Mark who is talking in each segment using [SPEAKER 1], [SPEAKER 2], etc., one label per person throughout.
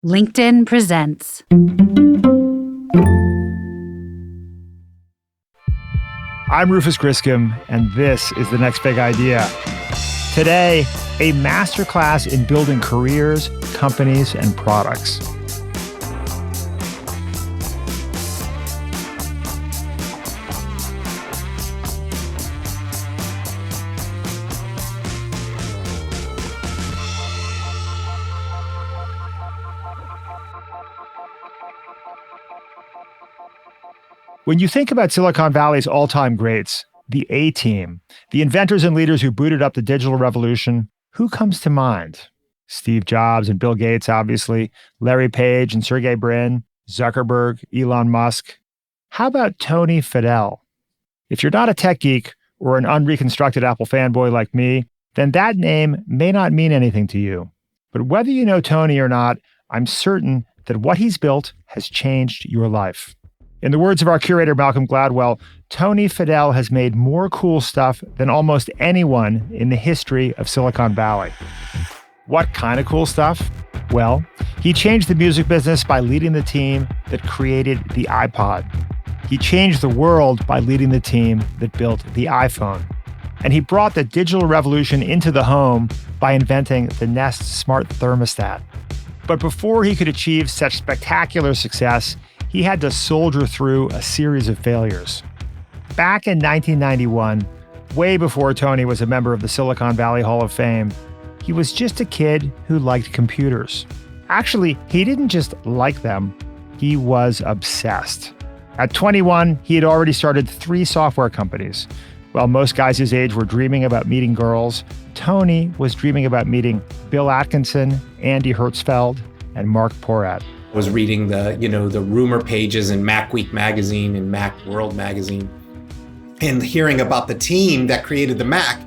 [SPEAKER 1] LinkedIn presents.
[SPEAKER 2] I'm Rufus Griscom, and this is The Next Big Idea. Today, a masterclass in building careers, companies, and products. When you think about Silicon Valley's all-time greats, the A-Team, the inventors and leaders who booted up the digital revolution, who comes to mind? Steve Jobs and Bill Gates, obviously, Larry Page and Sergey Brin, Zuckerberg, Elon Musk. How about Tony Fadell? If you're not a tech geek or an unreconstructed Apple fanboy like me, then that name may not mean anything to you. But whether you know Tony or not, I'm certain that what he's built has changed your life. In the words of our curator, Malcolm Gladwell, Tony Fadell has made more cool stuff than almost anyone in the history of Silicon Valley. What kind of cool stuff? Well, he changed the music business by leading the team that created the iPod. He changed the world by leading the team that built the iPhone. And he brought the digital revolution into the home by inventing the Nest Smart Thermostat. But before he could achieve such spectacular success, he had to soldier through a series of failures. Back in 1991, way before Tony was a member of the Silicon Valley Hall of Fame, he was just a kid who liked computers. Actually, he didn't just like them, he was obsessed. At 21, he had already started 3 software companies. While most guys his age were dreaming about meeting girls, Tony was dreaming about meeting Bill Atkinson, Andy Hertzfeld, and Mark Porat.
[SPEAKER 3] I was reading the rumor pages in MacWeek magazine and Macworld magazine, and hearing about the team that created the Mac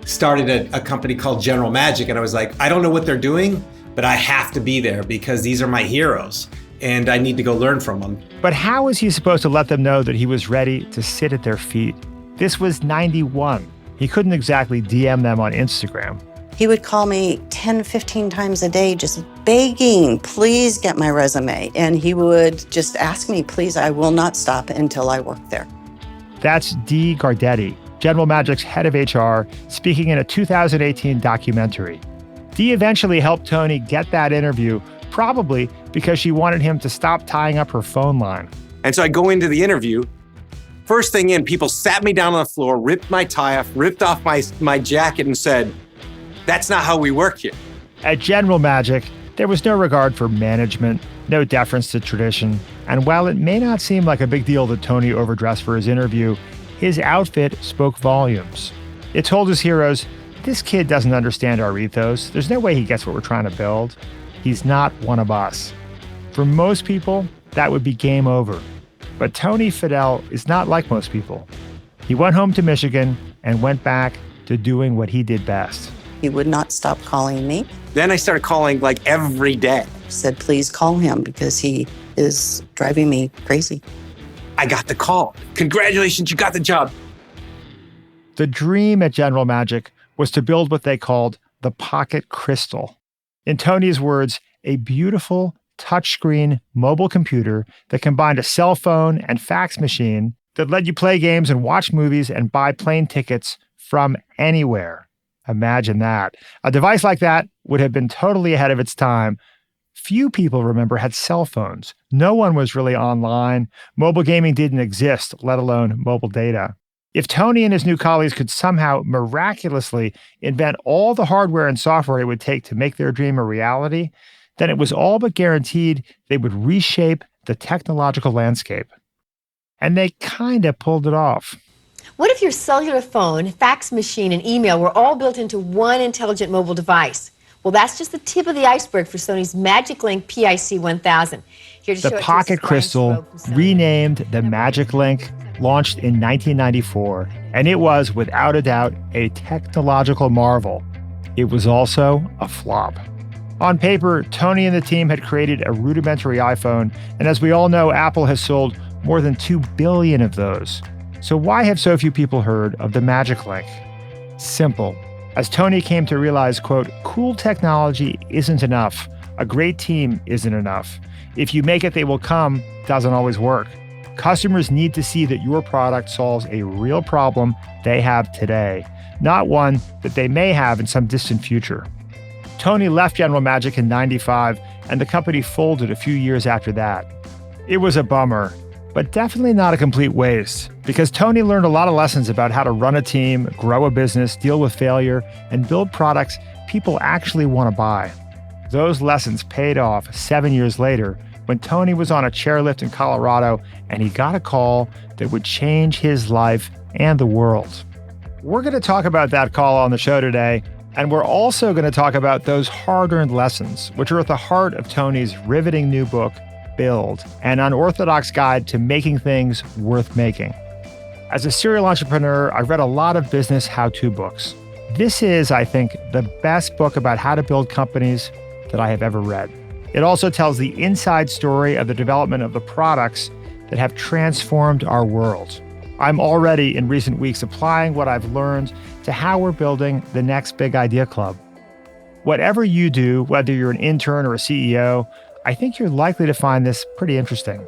[SPEAKER 3] started a company called General Magic. And I was like, I don't know what they're doing, but I have to be there because these are my heroes and I need to go learn from them.
[SPEAKER 2] But how was he supposed to let them know that he was ready to sit at their feet? This was 91. He couldn't exactly DM them on Instagram.
[SPEAKER 4] He would call me 10, 15 times a day, just begging, please get my resume. And he would just ask me, please, I will not stop until I work there.
[SPEAKER 2] That's Dee Gardetti, General Magic's head of HR, speaking in a 2018 documentary. Dee eventually helped Tony get that interview, probably because she wanted him to stop tying up her phone line.
[SPEAKER 3] And so I go into the interview. First thing in, people sat me down on the floor, ripped my tie off, ripped off my jacket and said, that's not how we work here.
[SPEAKER 2] At General Magic, there was no regard for management, no deference to tradition, and while it may not seem like a big deal that Tony overdressed for his interview, his outfit spoke volumes. It told his heroes, this kid doesn't understand our ethos. There's no way he gets what we're trying to build. He's not one of us. For most people, that would be game over. But Tony Fadell is not like most people. He went home to Michigan and went back to doing what he did best.
[SPEAKER 4] He would not stop calling me.
[SPEAKER 3] Then I started calling like every day.
[SPEAKER 4] Said, please call him because he is driving me crazy.
[SPEAKER 3] I got the call. Congratulations, you got the job.
[SPEAKER 2] The dream at General Magic was to build what they called the Pocket Crystal. In Tony's words, a beautiful touchscreen mobile computer that combined a cell phone and fax machine that let you play games and watch movies and buy plane tickets from anywhere. Imagine that. A device like that would have been totally ahead of its time. Few people, remember, had cell phones. No one was really online. Mobile gaming didn't exist, let alone mobile data. If Tony and his new colleagues could somehow miraculously invent all the hardware and software it would take to make their dream a reality, then it was all but guaranteed they would reshape the technological landscape. And they kind of pulled it off.
[SPEAKER 5] What if your cellular phone, fax machine, and email were all built into one intelligent mobile device? Well, that's just the tip of the iceberg for Sony's Magic Link PIC 1000. Here to show
[SPEAKER 2] The
[SPEAKER 5] it to
[SPEAKER 2] Pocket
[SPEAKER 5] us is Brian
[SPEAKER 2] Crystal,
[SPEAKER 5] Strobe from Sony.
[SPEAKER 2] renamed the Magic Link, launched in 1994, and it was, without a doubt, a technological marvel. It was also a flop. On paper, Tony and the team had created a rudimentary iPhone, and as we all know, Apple has sold more than 2 billion of those. So why have so few people heard of the Magic Link? Simple. As Tony came to realize, quote, cool technology isn't enough. A great team isn't enough. If you make it, they will come doesn't always work. Customers need to see that your product solves a real problem they have today, not one that they may have in some distant future. Tony left General Magic in '95, and the company folded a few years after that. It was a bummer, but definitely not a complete waste, because Tony learned a lot of lessons about how to run a team, grow a business, deal with failure, and build products people actually want to buy. Those lessons paid off 7 years later when Tony was on a chairlift in Colorado and he got a call that would change his life and the world. We're going to talk about that call on the show today, and we're also going to talk about those hard-earned lessons, which are at the heart of Tony's riveting new book, Build, an unorthodox guide to making things worth making. As a serial entrepreneur, I've read a lot of business how-to books. This is, I think, the best book about how to build companies that I have ever read. It also tells the inside story of the development of the products that have transformed our world. I'm already in recent weeks applying what I've learned to how we're building the next big idea club. Whatever you do, whether you're an intern or a CEO, I think you're likely to find this pretty interesting.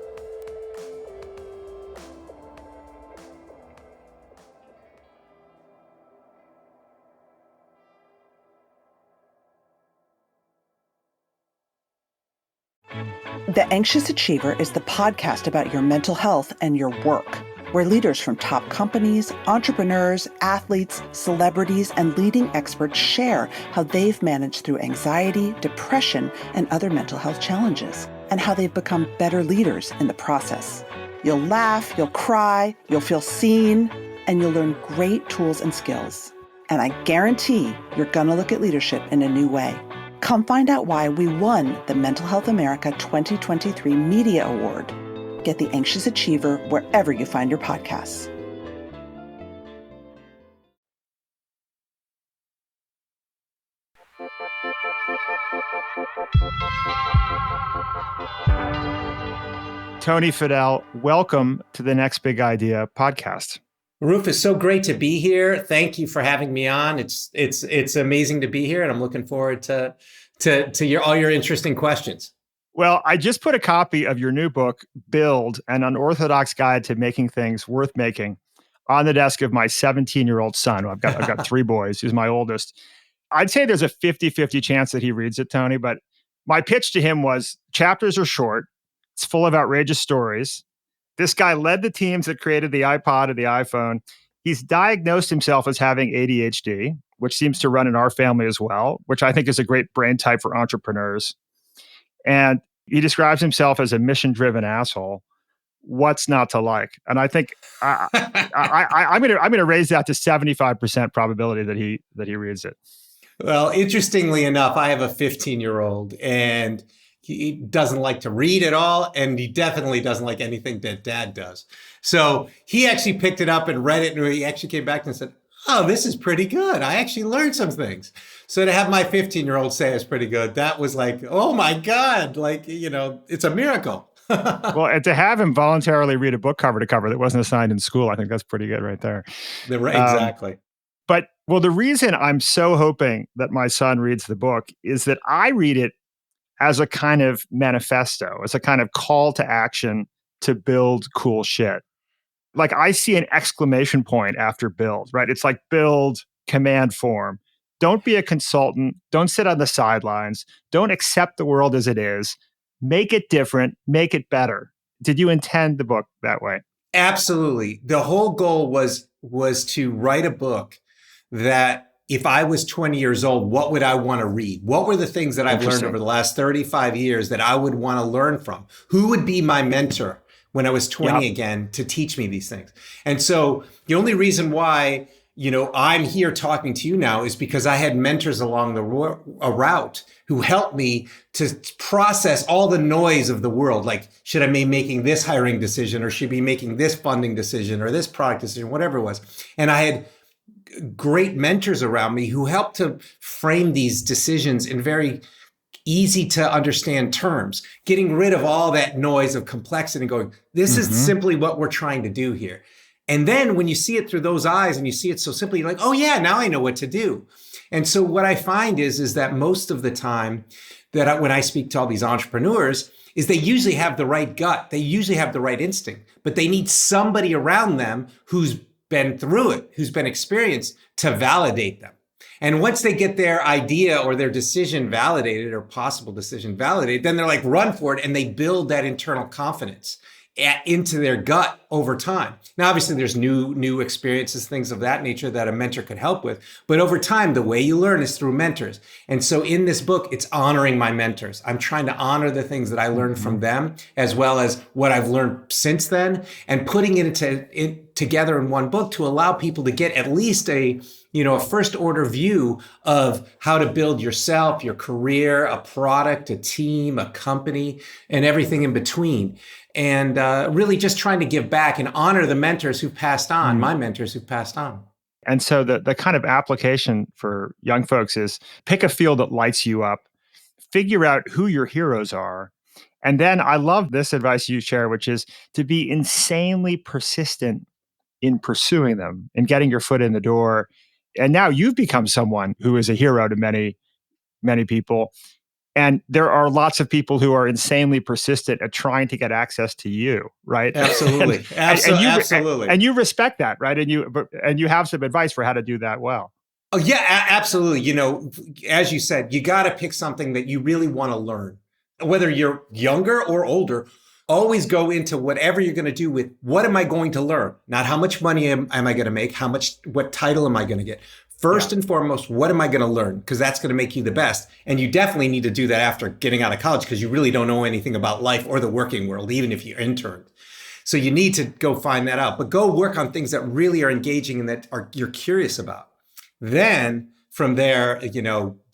[SPEAKER 6] The Anxious Achiever is the podcast about your mental health and your work, where leaders from top companies, entrepreneurs, athletes, celebrities, and leading experts share how they've managed through anxiety, depression, and other mental health challenges, and how they've become better leaders in the process. You'll laugh, you'll cry, you'll feel seen, and you'll learn great tools and skills. And I guarantee you're gonna look at leadership in a new way. Come find out why we won the Mental Health America 2023 Media Award. Get The Anxious Achiever wherever you find your podcasts.
[SPEAKER 2] Tony Fadell, welcome to the Next Big Idea podcast.
[SPEAKER 3] Rufus, so great to be here. Thank you for having me on. It's amazing to be here, and I'm looking forward to all your interesting questions.
[SPEAKER 2] Well, I just put a copy of your new book, Build, an unorthodox guide to making things worth making, on the desk of my 17-year-old son. I've got three boys. He's my oldest. I'd say there's a 50-50 chance that he reads it, Tony, but my pitch to him was chapters are short. It's full of outrageous stories. This guy led the teams that created the iPod and the iPhone. He's diagnosed himself as having ADHD, which seems to run in our family as well, which I think is a great brain type for entrepreneurs. And he describes himself as a mission-driven asshole. What's not to like? And I think I'm going to raise that to 75% probability that he reads it.
[SPEAKER 3] Well, interestingly enough, I have a 15-year-old, and he doesn't like to read at all, and he definitely doesn't like anything that Dad does. So he actually picked it up and read it, and he actually came back and said, "Oh, this is pretty good. I actually learned some things." So to have my 15-year-old say it's pretty good, that was like, oh my God, it's a miracle.
[SPEAKER 2] Well, and to have him voluntarily read a book cover to cover that wasn't assigned in school, I think that's pretty good right there.
[SPEAKER 3] Exactly.
[SPEAKER 2] But the reason I'm so hoping that my son reads the book is that I read it as a kind of manifesto, as a kind of call to action to build cool shit. Like I see an exclamation point after build, right? It's like build, command form. Don't be a consultant. Don't sit on the sidelines. Don't accept the world as it is. Make it different. Make it better. Did you intend the book that way?
[SPEAKER 3] Absolutely. The whole goal was to write a book that if I was 20 years old, what would I want to read? What were the things that I've learned over the last 35 years that I would want to learn from? Who would be my mentor when I was 20 again to teach me these things? And so the only reason why, I'm here talking to you now is because I had mentors along the route who helped me to process all the noise of the world. Like, should I be making this hiring decision, or should I be making this funding decision, or this product decision, whatever it was. And I had great mentors around me who helped to frame these decisions in very easy to understand terms, getting rid of all that noise of complexity and going, this is simply what we're trying to do here. And then when you see it through those eyes and you see it so simply, you're like, oh yeah, now I know what to do. And so what I find is that most of the time, when I speak to all these entrepreneurs is they usually have the right gut. They usually have the right instinct, but they need somebody around them who's been through it, who's been experienced to validate them. And once they get their idea or their decision validated or possible decision validated, then they're like, run for it. And they build that internal confidence into their gut over time. Now, obviously, there's new experiences, things of that nature that a mentor could help with. But over time, the way you learn is through mentors. And so in this book, it's honoring my mentors. I'm trying to honor the things that I learned from them, as well as what I've learned since then, and putting it together in one book to allow people to get at least a first order view of how to build yourself, your career, a product, a team, a company, and everything in between. And really just trying to give back and honor the mentors who passed on, my mentors who passed on.
[SPEAKER 2] And so the kind of application for young folks is pick a field that lights you up, figure out who your heroes are. And then I love this advice you share, which is to be insanely persistent in pursuing them and getting your foot in the door. And now you've become someone who is a hero to many, many people. And there are lots of people who are insanely persistent at trying to get access to you, right?
[SPEAKER 3] Absolutely. Absolutely.
[SPEAKER 2] And you respect that, right? And you have some advice for how to do that well.
[SPEAKER 3] Oh, yeah, absolutely. As you said, you got to pick something that you really want to learn. Whether you're younger or older, always go into whatever you're going to do with what am I going to learn? Not how much money am I going to make? What title am I going to get? First and foremost, what am I going to learn? Because that's going to make you the best. And you definitely need to do that after getting out of college because you really don't know anything about life or the working world, even if you're interned. So you need to go find that out, but go work on things that really are engaging and that you're curious about. Then from there,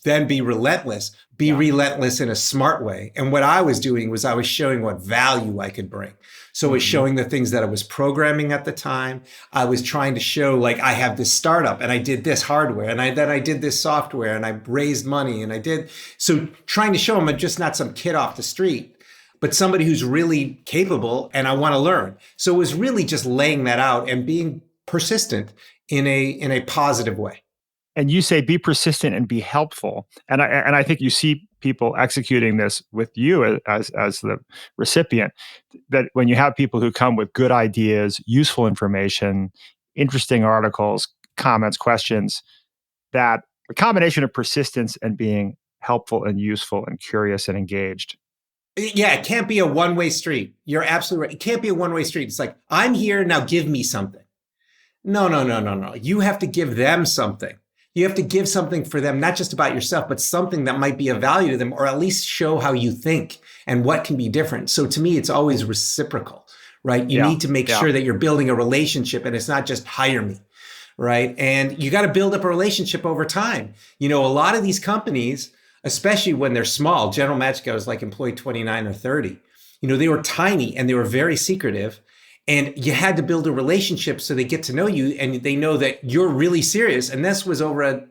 [SPEAKER 3] then be relentless. Be relentless in a smart way. And what I was doing was I was showing what value I could bring. So I was showing the things that I was programming at the time. I was trying to show like I have this startup and I did this hardware and then I did this software and I raised money and so trying to show them I'm just not some kid off the street, but somebody who's really capable and I want to learn. So it was really just laying that out and being persistent in a positive way.
[SPEAKER 2] And you say be persistent and be helpful. And I think you see people executing this with you as the recipient, that when you have people who come with good ideas, useful information, interesting articles, comments, questions, that a combination of persistence and being helpful and useful and curious and engaged.
[SPEAKER 3] Yeah, it can't be a one-way street. You're absolutely right. It can't be a one-way street. It's like, I'm here, now give me something. No. You have to give them something. You have to give something for them, not just about yourself, but something that might be of value to them, or at least show how you think and what can be different. So to me, it's always reciprocal, right? You need to make sure that you're building a relationship and it's not just hire me, right? And you got to build up a relationship over time. A lot of these companies, especially when they're small, General Magic, I was like employee 29 or 30, they were tiny and they were very secretive. And you had to build a relationship so they get to know you and they know that you're really serious. And this was over a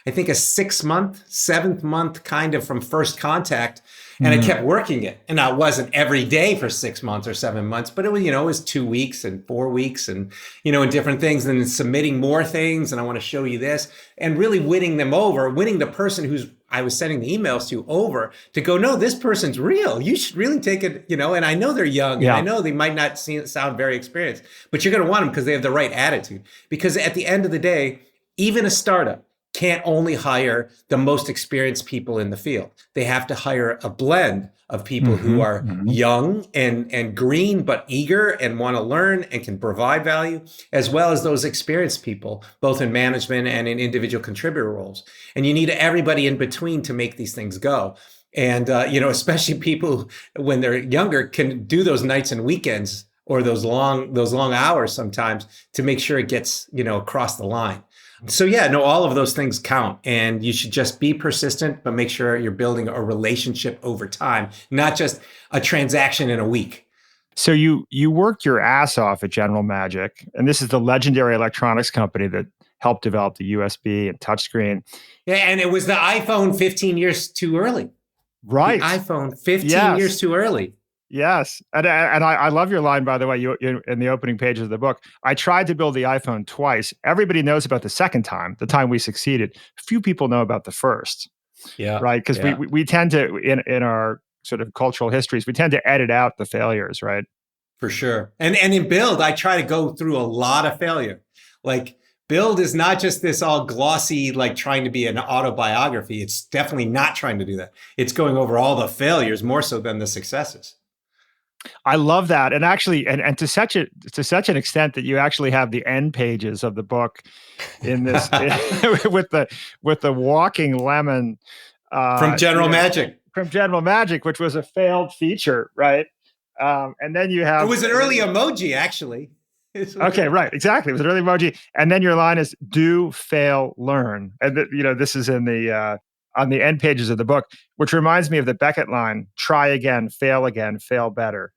[SPEAKER 3] 6-month, 7th month kind of from first contact. And I kept working it. And I wasn't every day for 6 months or 7 months, but it was, it was 2 weeks and 4 weeks and, and different things. And then submitting more things. And I want to show you this and really winning them over, winning the person I was sending the emails to over to go, no, this person's real. You should really take it, and I know they're young and I know they might not sound very experienced, but you're going to want them because they have the right attitude. Because at the end of the day, even a startup can't only hire the most experienced people in the field. They have to hire a blend of people who are young and green, but eager and want to learn and can provide value, as well as those experienced people, both in management and in individual contributor roles. And you need everybody in between to make these things go. And, especially people when they're younger can do those nights and weekends or those long hours sometimes to make sure it gets, across the line. So all of those things count, and you should just be persistent, but make sure you're building a relationship over time, not just a transaction in a week.
[SPEAKER 2] So you worked your ass off at General Magic, and this is the legendary electronics company that helped develop the USB and touchscreen.
[SPEAKER 3] Yeah, and it was the iPhone 15 years too early.
[SPEAKER 2] Right.
[SPEAKER 3] The iPhone 15 years too early.
[SPEAKER 2] Yes. And I love your line, by the way, you in the opening pages of the book. I tried to build the iPhone twice. Everybody knows about the second time, the time we succeeded. Few people know about the first.
[SPEAKER 3] Yeah.
[SPEAKER 2] right? Because
[SPEAKER 3] Yeah.
[SPEAKER 2] we tend to, in our sort of cultural histories, we tend to edit out the failures, right?
[SPEAKER 3] For sure. And in Build, I try to go through a lot of failure. Like Build is not just this all glossy, like trying to be an autobiography. It's definitely not trying to do that. It's going over all the failures more so than the successes.
[SPEAKER 2] I love that, and actually, and to such an extent that you actually have the end pages of the book in this with the walking lemon
[SPEAKER 3] From General Magic.
[SPEAKER 2] from General Magic, which was a failed feature, right? And then you have
[SPEAKER 3] It was an early emoji, actually.
[SPEAKER 2] Okay, right, exactly. It was an early emoji, and then your line is "Do, fail, learn," and this is in the on the end pages of the book, which reminds me of the Beckett line: "Try again, fail better."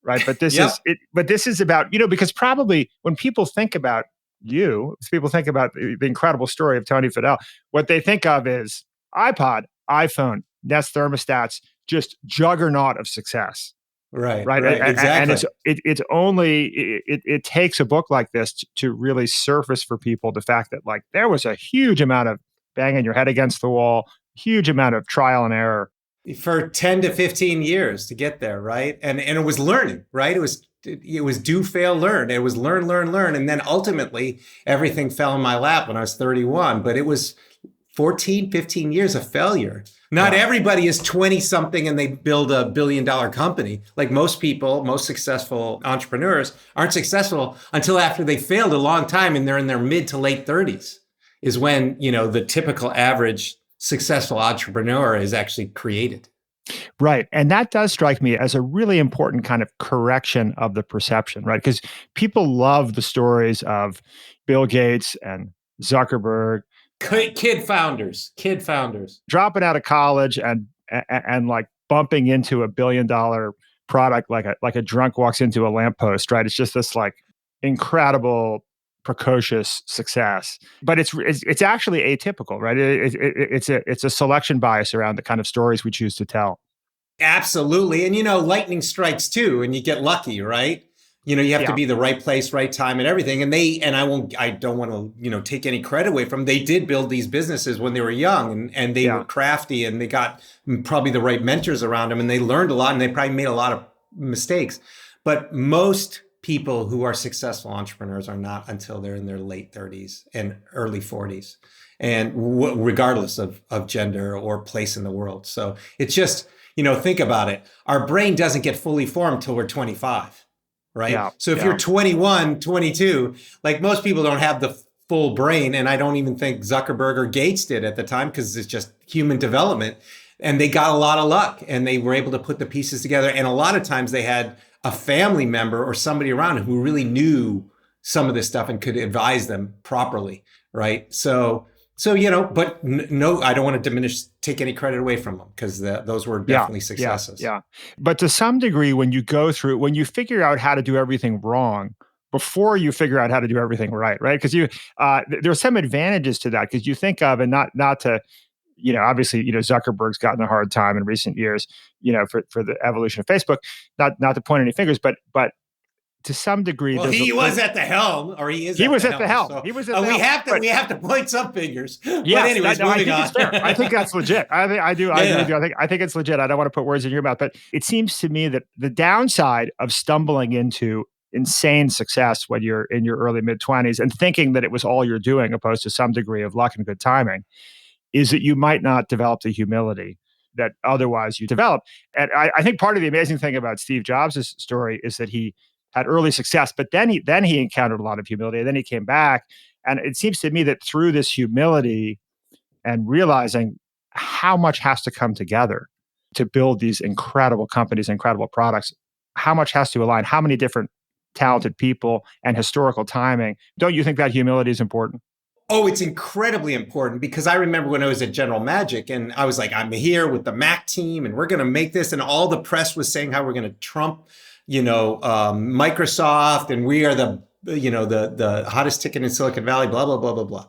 [SPEAKER 2] Right. But this
[SPEAKER 3] Yep.
[SPEAKER 2] is it. But this is about, because probably when people think about people think about the incredible story of Tony Fadell, what they think of is iPod, iPhone, Nest thermostats, just juggernaut of success.
[SPEAKER 3] Right.
[SPEAKER 2] Right.
[SPEAKER 3] Right.
[SPEAKER 2] And
[SPEAKER 3] Exactly.
[SPEAKER 2] it's only, it takes a book like this to really surface for people the fact that, like, there was a huge amount of banging your head against the wall, huge amount of trial and error.
[SPEAKER 3] For 10 to 15 years to get there, right? And it was learning, right? It was do, fail, learn. It was learn, learn, learn. And then ultimately everything fell in my lap when I was 31, but it was 14, 15 years of failure. Not everybody is 20 something and they build $1 billion company. Like most people, most successful entrepreneurs aren't successful until after they failed a long time and they're in their mid to late 30s is when, the typical average successful entrepreneur is actually created.
[SPEAKER 2] Right. And that does strike me as a really important kind of correction of the perception, right? Because people love the stories of Bill Gates and Zuckerberg
[SPEAKER 3] Kid founders.
[SPEAKER 2] dropping out of college and like bumping into $1 billion product like a drunk walks into a lamppost, right? It's just this like incredible precocious success, but it's actually atypical, right? It's a selection bias around the kind of stories we choose to tell.
[SPEAKER 3] Absolutely. And lightning strikes too, and you get lucky, right? You have to be the right place, right time and everything. And I don't want to, take any credit away from them. They did build these businesses when they were young and they were crafty and they got probably the right mentors around them and they learned a lot and they probably made a lot of mistakes. But most people who are successful entrepreneurs are not until they're in their late 30s and early 40s, and regardless of gender or place in the world. So it's just, think about it. Our brain doesn't get fully formed till we're 25, right?
[SPEAKER 2] Yeah,
[SPEAKER 3] so if you're 21, 22, like most people don't have the full brain. And I don't even think Zuckerberg or Gates did at the time because it's just human development. And they got a lot of luck and they were able to put the pieces together. And a lot of times they had a family member or somebody around who really knew some of this stuff and could advise them properly, right? So but no, I don't want to take any credit away from them because those were definitely successes.
[SPEAKER 2] Yeah. But to some degree, when you figure out how to do everything wrong before you figure out how to do everything right? Because there are some advantages to that because you think of, and not to, obviously, Zuckerberg's gotten a hard time in recent years, for the evolution of Facebook, not to point any fingers, but to some degree,
[SPEAKER 3] well, he was at the helm, or he is. He was at the helm. So,
[SPEAKER 2] he was at the helm.
[SPEAKER 3] We have to point some fingers.
[SPEAKER 2] Yes,
[SPEAKER 3] but anyways, moving on.
[SPEAKER 2] I think that's legit. I do. I think it's legit. I don't want to put words in your mouth, but it seems to me that the downside of stumbling into insane success when you're in your early mid-20s and thinking that it was all you're doing, opposed to some degree of luck and good timing, is that you might not develop the humility that otherwise you develop. And I think part of the amazing thing about Steve Jobs' story is that he had early success, but then he encountered a lot of humility, and then he came back. And it seems to me that through this humility and realizing how much has to come together to build these incredible companies, incredible products, how much has to align, how many different talented people and historical timing. Don't you think that humility is important?
[SPEAKER 3] Oh, it's incredibly important because I remember when I was at General Magic and I was like, I'm here with the Mac team and we're going to make this. And all the press was saying how we're going to trump, Microsoft, and we are the hottest ticket in Silicon Valley, blah, blah, blah, blah, blah.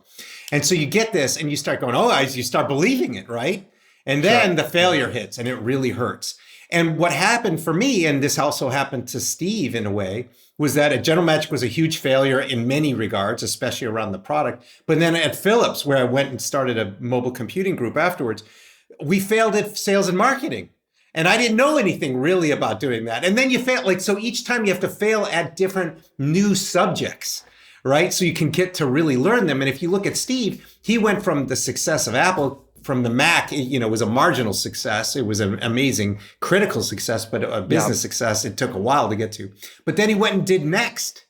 [SPEAKER 3] And so you get this and you start going, you start believing it, right? And then the failure hits and it really hurts. And what happened for me, and this also happened to Steve in a way, was that at General Magic was a huge failure in many regards, especially around the product. But then at Philips, where I went and started a mobile computing group afterwards, we failed at sales and marketing. And I didn't know anything really about doing that. And then you fail, like, so each time you have to fail at different new subjects, right? So you can get to really learn them. And if you look at Steve, he went from the success of Apple, from the Mac, it was a marginal success. It was an amazing critical success, but a business success, it took a while to get to. But then he went and did Next.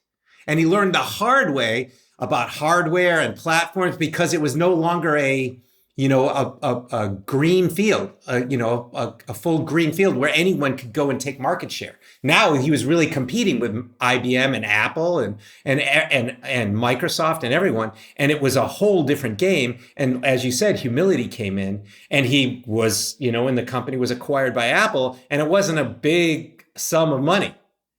[SPEAKER 3] And he learned the hard way about hardware and platforms, because it was no longer a green field, a full green field where anyone could go and take market share. Now he was really competing with IBM and Apple and Microsoft and everyone, and it was a whole different game. And as you said, humility came in, and he was, and the company was acquired by Apple, and it wasn't a big sum of money,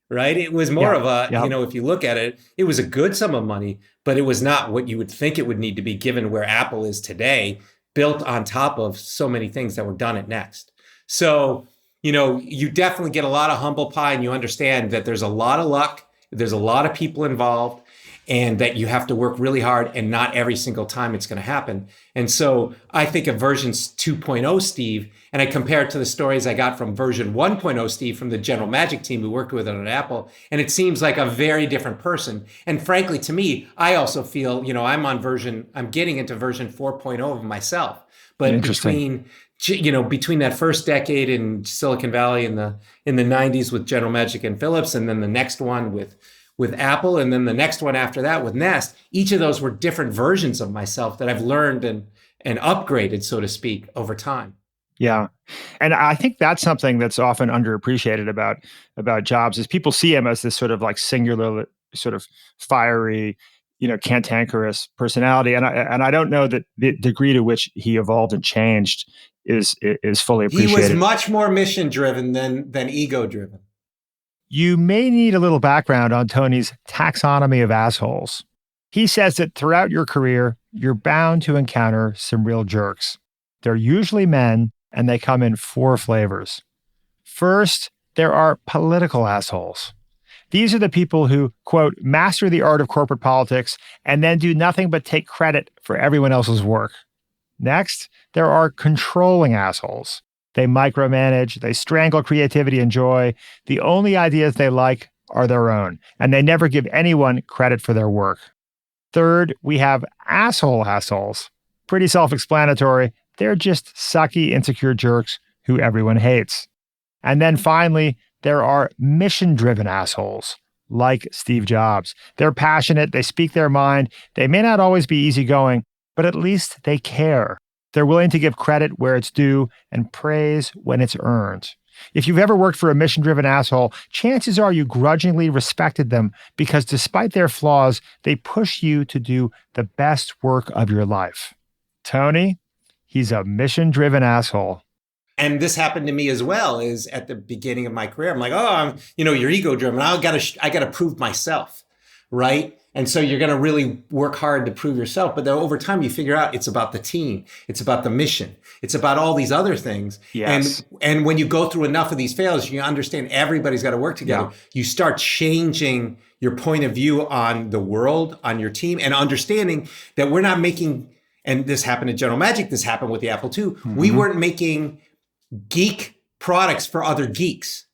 [SPEAKER 3] right? It was more of a, if you look at it, it was a good sum of money, but it was not what you would think it would need to be given where Apple is today, built on top of so many things that were done at Next. So, you definitely get a lot of humble pie, and you understand that there's a lot of luck, there's a lot of people involved, and that you have to work really hard, and not every single time it's going to happen. And so I think of version 2.0 Steve, and I compare it to the stories I got from version 1.0 Steve from the General Magic team who worked with it at Apple. And it seems like a very different person. And frankly, to me, I also feel, I'm getting into version 4.0 of myself. But between that first decade in Silicon Valley in the 90s with General Magic and Philips, and then the next one with Apple, and then the next one after that with Nest, each of those were different versions of myself that I've learned and upgraded, so to speak, over time.
[SPEAKER 2] Yeah. And I think that's something that's often underappreciated about Jobs, is people see him as this sort of like singular, sort of fiery, cantankerous personality. And I don't know that the degree to which he evolved and changed is fully appreciated.
[SPEAKER 3] He was much more mission driven than ego driven.
[SPEAKER 2] You may need a little background on Tony's taxonomy of assholes. He says that throughout your career, you're bound to encounter some real jerks. They're usually men, and they come in 4 flavors. First, there are political assholes. These are the people who, quote, master the art of corporate politics and then do nothing but take credit for everyone else's work. Next, there are controlling assholes. They micromanage, they strangle creativity and joy. The only ideas they like are their own, and they never give anyone credit for their work. Third, we have assholes. Pretty self-explanatory. They're just sucky, insecure jerks who everyone hates. And then finally, there are mission-driven assholes, like Steve Jobs. They're passionate, they speak their mind, they may not always be easygoing, but at least they care. They're willing to give credit where it's due and praise when it's earned. If you've ever worked for a mission-driven asshole, chances are you grudgingly respected them because despite their flaws, they push you to do the best work of your life. Tony, he's a mission-driven asshole.
[SPEAKER 3] And this happened to me as well, is at the beginning of my career. I'm like, you're ego-driven. I gotta prove myself, right? And so you're going to really work hard to prove yourself. But then over time, you figure out it's about the team. It's about the mission. It's about all these other things.
[SPEAKER 2] Yes.
[SPEAKER 3] And when you go through enough of these failures, you understand everybody's got to work together.
[SPEAKER 2] Yeah.
[SPEAKER 3] You start changing your point of view on the world, on your team, and understanding that we're not making, and this happened at General Magic, this happened with the Apple II. Mm-hmm. We weren't making geek products for other geeks.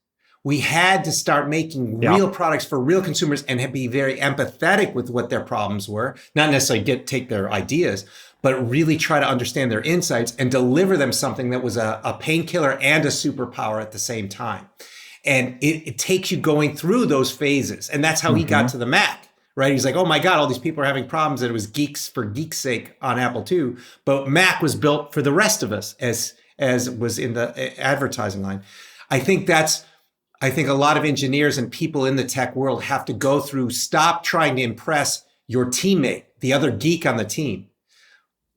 [SPEAKER 3] We had to start making real products for real consumers and be very empathetic with what their problems were, not necessarily take their ideas, but really try to understand their insights and deliver them something that was a painkiller and a superpower at the same time. And it takes you going through those phases. And that's how he got to the Mac, right? He's like, oh my God, all these people are having problems. And it was geeks for geeks' sake on Apple II. But Mac was built for the rest of us, as was in the advertising line. I think a lot of engineers and people in the tech world have to go through, stop trying to impress your teammate, the other geek on the team.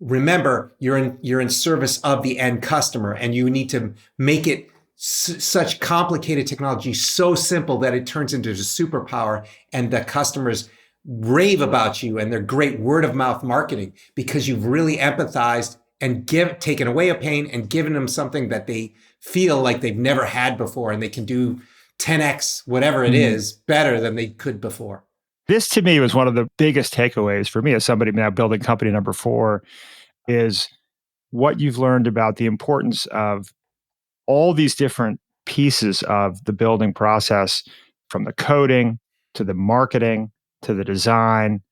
[SPEAKER 3] Remember, you're in service of the end customer, and you need to make it such complicated technology so simple that it turns into a superpower, and the customers rave about you and their great word of mouth marketing because you've really empathized and taken away a pain and given them something that they feel like they've never had before, and they can do 10x whatever it is better than they could before.
[SPEAKER 2] This to me was one of the biggest takeaways for me as somebody now building company number 4 is what you've learned about the importance of all these different pieces of the building process, from the coding to the marketing to the design,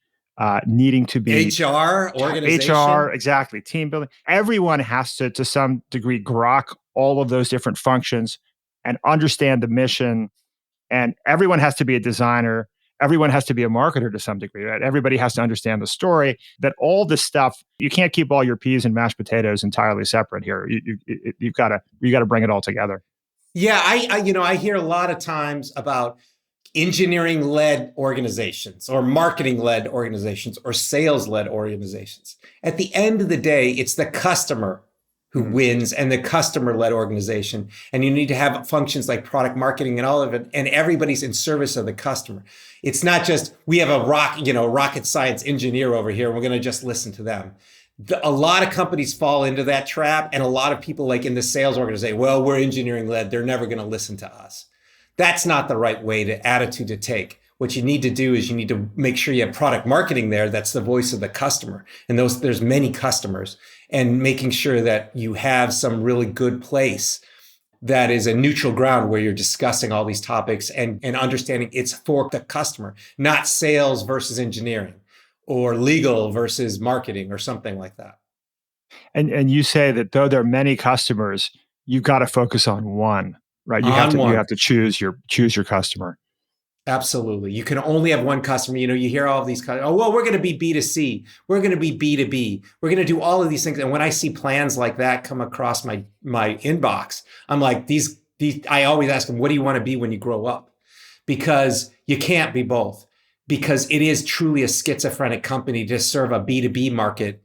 [SPEAKER 2] needing to be
[SPEAKER 3] HR,
[SPEAKER 2] HR,
[SPEAKER 3] organization.
[SPEAKER 2] exactly, team building. Everyone has to some degree, grok all of those different functions and understand the mission. And everyone has to be a designer. Everyone has to be a marketer to some degree, right? Everybody has to understand the story. That all this stuff, you can't keep all your peas and mashed potatoes entirely separate here. You've got to bring it all together.
[SPEAKER 3] Yeah, I hear a lot of times about engineering-led organizations or marketing-led organizations or sales-led organizations. At the end of the day, it's the customer who wins and the customer-led organization. And you need to have functions like product marketing and all of it, and everybody's in service of the customer. It's not just, we have a rocket science engineer over here, and we're going to just listen to them. A lot of companies fall into that trap, and a lot of people like in the sales organization, well, we're engineering-led, they're never going to listen to us. That's not the right attitude to take. What you need to do is you need to make sure you have product marketing there. That's the voice of the customer. And there's many customers, and making sure that you have some really good place that is a neutral ground where you're discussing all these topics and understanding it's for the customer, not sales versus engineering or legal versus marketing or something like that.
[SPEAKER 2] And you say that though there are many customers, you've got to focus on one, right? You have to choose your customer.
[SPEAKER 3] Absolutely. You can only have one customer. You hear all of these, oh, well, we're going to be B2C. We're going to be B2B. We're going to do all of these things. And when I see plans like that come across my inbox, I'm like, I always ask them, what do you want to be when you grow up? Because you can't be both. Because it is truly a schizophrenic company to serve a B2B market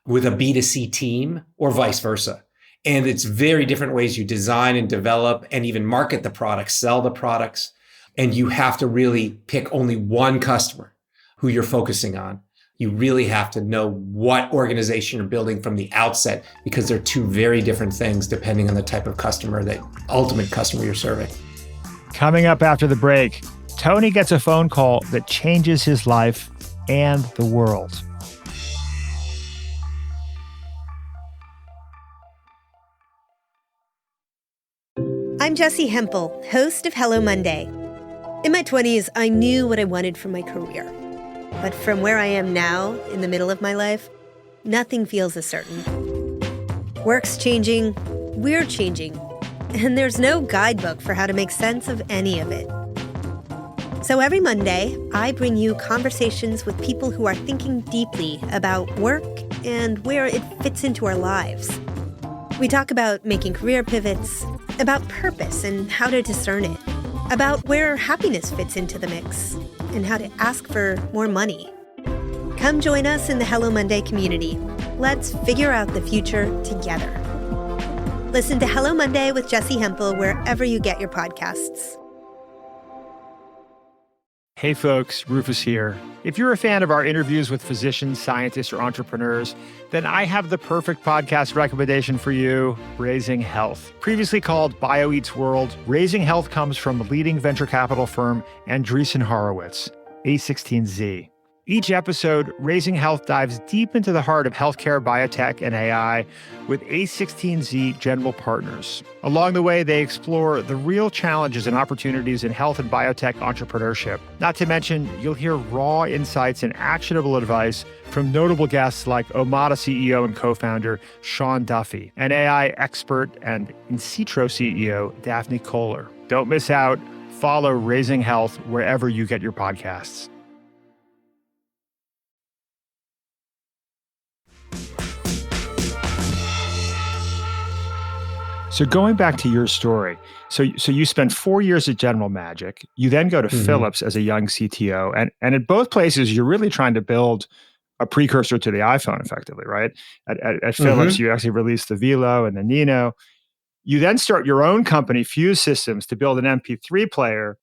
[SPEAKER 3] with a B2C team or vice versa. And it's very different ways you design and develop and even market the products, sell the products. And you have to really pick only one customer who you're focusing on. You really have to know what organization you're building from the outset, because they're two very different things depending on the type of customer, that ultimate customer you're serving.
[SPEAKER 2] Coming up after the break, Tony gets a phone call that changes his life and the world.
[SPEAKER 7] I'm Jessie Hempel, host of Hello Monday. In my 20s, I knew what I wanted from my career. But from where I am now, in the middle of my life, nothing feels as certain. Work's changing, we're changing, and there's no guidebook for how to make sense of any of it. So every Monday, I bring you conversations with people who are thinking deeply about work and where it fits into our lives. We talk about making career pivots, about purpose and how to discern it, about where happiness fits into the mix, and how to ask for more money. Come join us in the Hello Monday community. Let's figure out the future together. Listen to Hello Monday with Jessie Hempel wherever you get your podcasts.
[SPEAKER 2] Hey folks, Rufus here. If you're a fan of our interviews with physicians, scientists, or entrepreneurs, then I have the perfect podcast recommendation for you, Raising Health. Previously called BioEats World, Raising Health comes from leading venture capital firm Andreessen Horowitz, A16Z. Each episode, Raising Health dives deep into the heart of healthcare, biotech, and AI with A16Z general partners. Along the way, they explore the real challenges and opportunities in health and biotech entrepreneurship. Not to mention, you'll hear raw insights and actionable advice from notable guests like Omada CEO and co-founder Sean Duffy, and AI expert and In-Sitro CEO Daphne Kohler. Don't miss out. Follow Raising Health wherever you get your podcasts. So going back to your story, so you spent 4 years at General Magic. You then go to Philips as a young CTO. And at both places, you're really trying to build a precursor to the iPhone effectively, right? At Philips, you actually released the Velo and the Nino. You then start your own company, Fuse Systems, to build an MP3 player.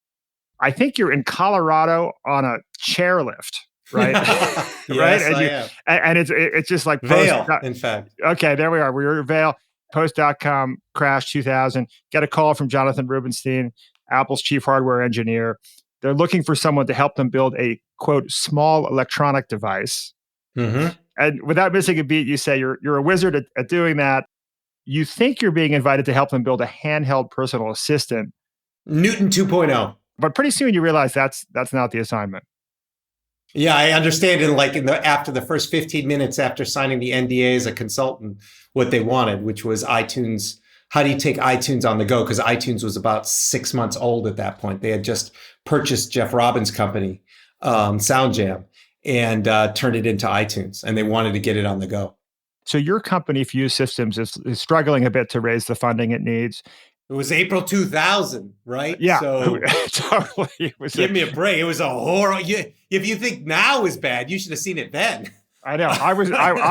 [SPEAKER 2] I think you're in Colorado on a chairlift, right?
[SPEAKER 3] Yes,
[SPEAKER 2] right?
[SPEAKER 3] I am.
[SPEAKER 2] And it's just like
[SPEAKER 3] Vail, in fact.
[SPEAKER 2] Okay, there we are. We were at Vail. Post.com crash 2000. Get a call from Jonathan Rubinstein, Apple's chief hardware engineer. They're looking for someone to help them build a, quote, small electronic device. And without missing a beat, you say you're a wizard at doing that. You think you're being invited to help them build a handheld personal assistant.
[SPEAKER 3] Newton 2.0.
[SPEAKER 2] But pretty soon you realize that's not the assignment.
[SPEAKER 3] Yeah, I understand. And like after the first 15 minutes after signing the NDA as a consultant, what they wanted, which was iTunes. How do you take iTunes on the go? Because iTunes was about 6 months old at that point. They had just purchased Jeff Robbins' company, SoundJam, and turned it into iTunes. And they wanted to get it on the go.
[SPEAKER 2] So your company, Fuse Systems, is struggling a bit to raise the funding it needs.
[SPEAKER 3] It was April 2000, right?
[SPEAKER 2] Yeah,
[SPEAKER 3] So
[SPEAKER 2] totally.
[SPEAKER 3] Give me a break. It was a horror. If you think now is bad, you should have seen it then.
[SPEAKER 2] I know. I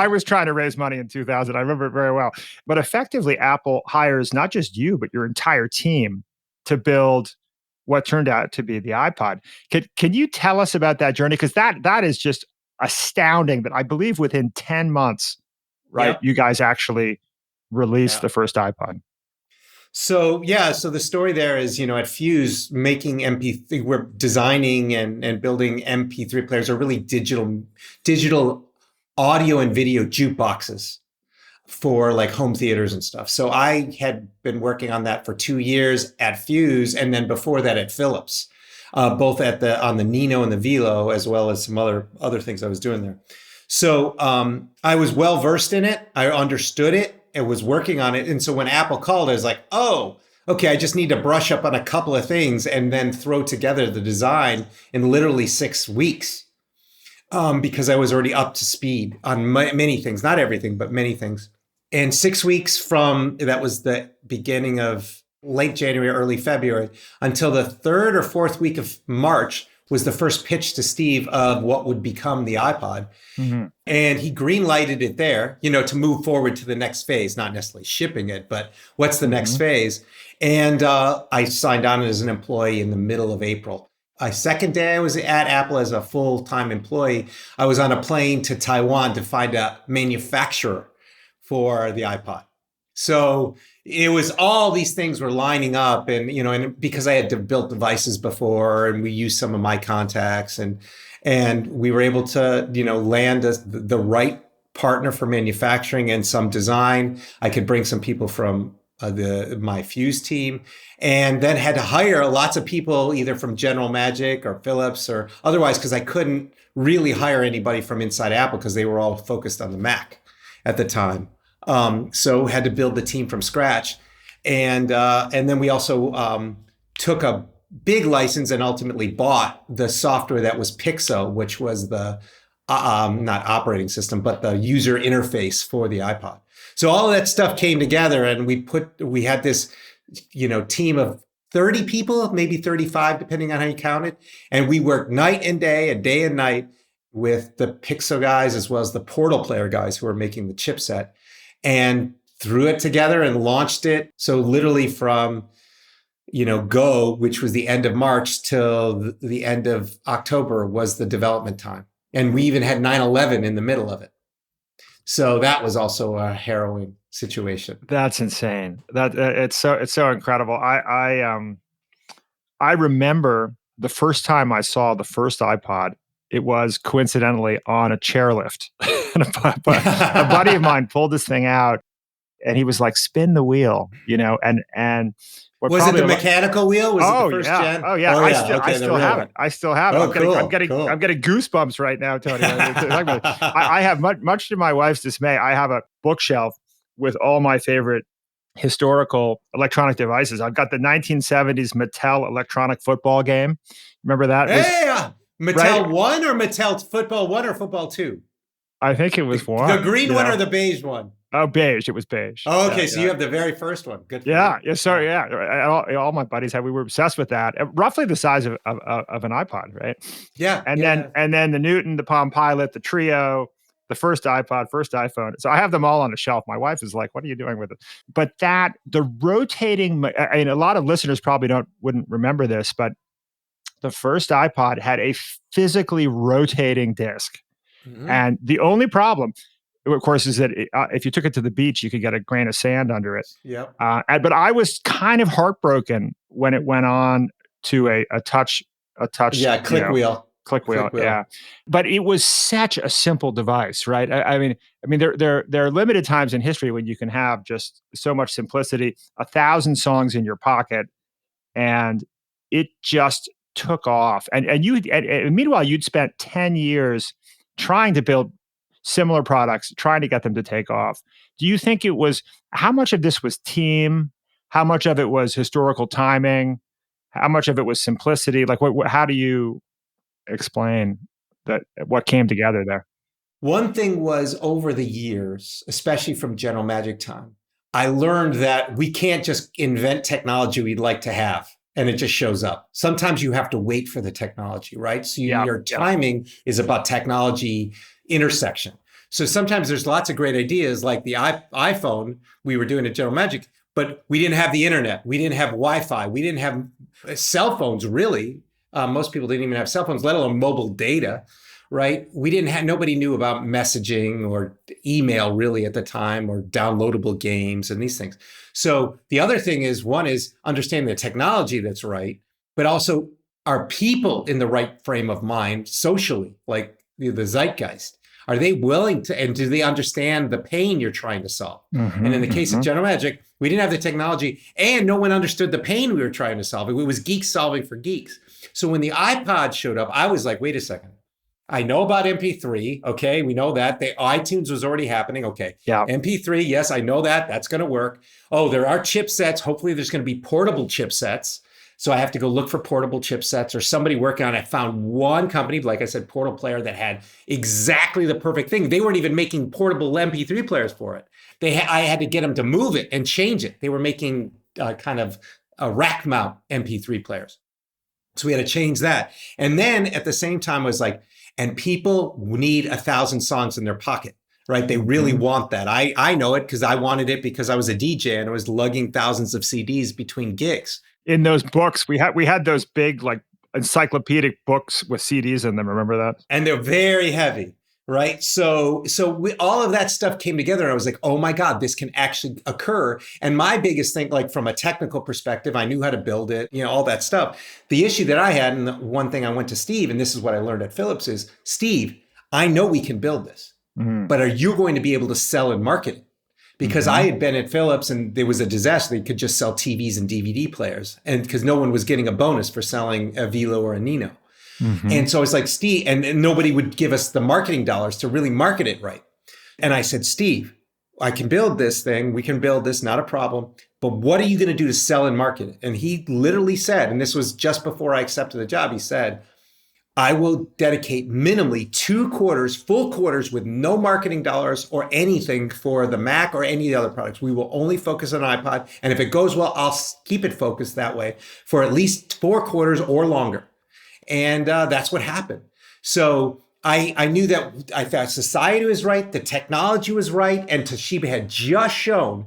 [SPEAKER 2] was trying to raise money in 2000. I remember it very well. But effectively, Apple hires not just you, but your entire team to build what turned out to be the iPod. Can you tell us about that journey? Because that is just astounding. That I believe within 10 months, right,
[SPEAKER 3] Yep.
[SPEAKER 2] you guys actually released the first iPod.
[SPEAKER 3] So the story there is, at Fuse, making MP3, we're designing and building MP3 players, are really digital audio and video jukeboxes for like home theaters and stuff. So I had been working on that for 2 years at Fuse, and then before that at Philips, both on the Nino and the Velo, as well as some other things I was doing there. So I was well versed in it. I understood it. I was working on it. And so when Apple called, I was like, oh, okay, I just need to brush up on a couple of things and then throw together the design in literally 6 weeks, because I was already up to speed on many things, not everything, but many things. And 6 weeks from that was the beginning of late January, early February, until the 3rd or 4th week of March was the first pitch to Steve of what would become the iPod. Mm-hmm. And he green-lighted it there, to move forward to the next phase, not necessarily shipping it, but what's the next phase? And I signed on as an employee in the middle of April. Second day I was at Apple as a full-time employee, I was on a plane to Taiwan to find a manufacturer for the iPod. So it was all these things were lining up, and because I had built devices before, and we used some of my contacts, and we were able to land the right partner for manufacturing and some design. I could bring some people from my Fuse team, and then had to hire lots of people either from General Magic or Philips or otherwise, because I couldn't really hire anybody from inside Apple because they were all focused on the Mac at the time. So had to build the team from scratch. And then we also took a big license and ultimately bought the software that was Pixo, which was the not operating system, but the user interface for the iPod. So all of that stuff came together, and we had this, team of 30 people, maybe 35, depending on how you count it. And we worked night and day and night with the Pixo guys, as well as the Portal Player guys who were making the chipset, and threw it together and launched it. So literally from, go, which was the end of March, till the end of October was the development time. And we even had 9/11 in the middle of it. So that was also a harrowing situation.
[SPEAKER 2] That's insane. It's so incredible. I remember the first time I saw the first iPod. It was coincidentally on a chairlift. And a buddy of mine pulled this thing out, and he was like, "Spin the wheel," and
[SPEAKER 3] was it the mechanical wheel? Was it the first
[SPEAKER 2] gen?
[SPEAKER 3] Oh
[SPEAKER 2] yeah. I still have it. I still have it. I'm getting goosebumps right now, Tony. I have much to my wife's dismay. I have a bookshelf with all my favorite historical electronic devices. I've got the 1970s Mattel electronic football game. Remember that?
[SPEAKER 3] Yeah. Mattel 1 or Mattel Football 1 or Football 2?
[SPEAKER 2] I think it was 1.
[SPEAKER 3] The green one or the beige one?
[SPEAKER 2] Oh, beige. It was beige.
[SPEAKER 3] Oh, okay. So you have the very first one. Good.
[SPEAKER 2] Yeah. Yeah. So all my buddies had. We were obsessed with that. Roughly the size of an iPod, right?
[SPEAKER 3] Yeah.
[SPEAKER 2] And then the Newton, the Palm Pilot, the Trio, the first iPod, first iPhone. So I have them all on a shelf. My wife is like, "What are you doing with it?" But the rotating. I mean, a lot of listeners probably wouldn't remember this, but the first iPod had a physically rotating disc. Mm-hmm. And the only problem, of course, is that if you took it to the beach, you could get a grain of sand under it.
[SPEAKER 3] Yeah.
[SPEAKER 2] But I was kind of heartbroken when it went on to a touch.
[SPEAKER 3] Yeah, click wheel.
[SPEAKER 2] Click wheel.
[SPEAKER 3] Click wheel.
[SPEAKER 2] Yeah. But it was such a simple device, right? I mean, there are limited times in history when you can have just so much simplicity, 1,000 songs in your pocket, and it just took off. And meanwhile, you'd spent 10 years trying to build similar products, trying to get them to take off. Do you think how much of this was team? How much of it was historical timing? How much of it was simplicity? Like, how do you explain what came together there?
[SPEAKER 3] One thing was, over the years, especially from General Magic time, I learned that we can't just invent technology we'd like to have and it just shows up. Sometimes you have to wait for the technology, right? So your timing is about technology intersection. So sometimes there's lots of great ideas, like the iPhone we were doing at General Magic, but we didn't have the internet. We didn't have Wi-Fi. We didn't have cell phones, really. Most people didn't even have cell phones, let alone mobile data, right? Nobody knew about messaging or email really at the time, or downloadable games and these things. So the other thing is, one is understanding the technology that's right, but also, are people in the right frame of mind socially, like the zeitgeist? Are they willing to, and do they understand the pain you're trying to solve? And in the case of General Magic, we didn't have the technology and no one understood the pain we were trying to solve. It was geeks solving for geeks. So when the iPod showed up, I was like, wait a second. I know about MP3. Okay, we know that. The iTunes was already happening. Okay,
[SPEAKER 2] yeah.
[SPEAKER 3] MP3, yes, I know that. That's going to work. Oh, there are chipsets. Hopefully there's going to be portable chipsets. So I have to go look for portable chipsets, or somebody working on it. I found one company, like I said, Portal Player, that had exactly the perfect thing. They weren't even making portable MP3 players for it. I had to get them to move it and change it. They were making kind of rack mount MP3 players. So we had to change that. And then at the same time, I was like, and people need 1,000 songs in their pocket, right? They really want that. I know it because I wanted it because I was a DJ and I was lugging thousands of CDs between gigs.
[SPEAKER 2] In those books, we had those big, like, encyclopedic books with CDs in them. Remember that?
[SPEAKER 3] And they're very heavy, right? So all of that stuff came together, and I was like, oh my God, this can actually occur. And my biggest thing, like from a technical perspective, I knew how to build it, all that stuff. The issue that I had, and the one thing I went to Steve, and this is what I learned at Philips, is, Steve, I know we can build this, but are you going to be able to sell and market it? Because I had been at Philips and there was a disaster. They could just sell TVs and DVD players, and because no one was getting a bonus for selling a Velo or a Nino. And so I was like, Steve, and nobody would give us the marketing dollars to really market it right. And I said, Steve, I can build this thing. We can build this, not a problem. But what are you going to do to sell and market it? And he literally said, and this was just before I accepted the job, he said, I will dedicate minimally 2 quarters, full quarters, with no marketing dollars or anything for the Mac or any of the other products. We will only focus on iPod. And if it goes well, I'll keep it focused that way for at least 4 quarters or longer. And that's what happened. So I knew that I thought society was right, the technology was right, and Toshiba had just shown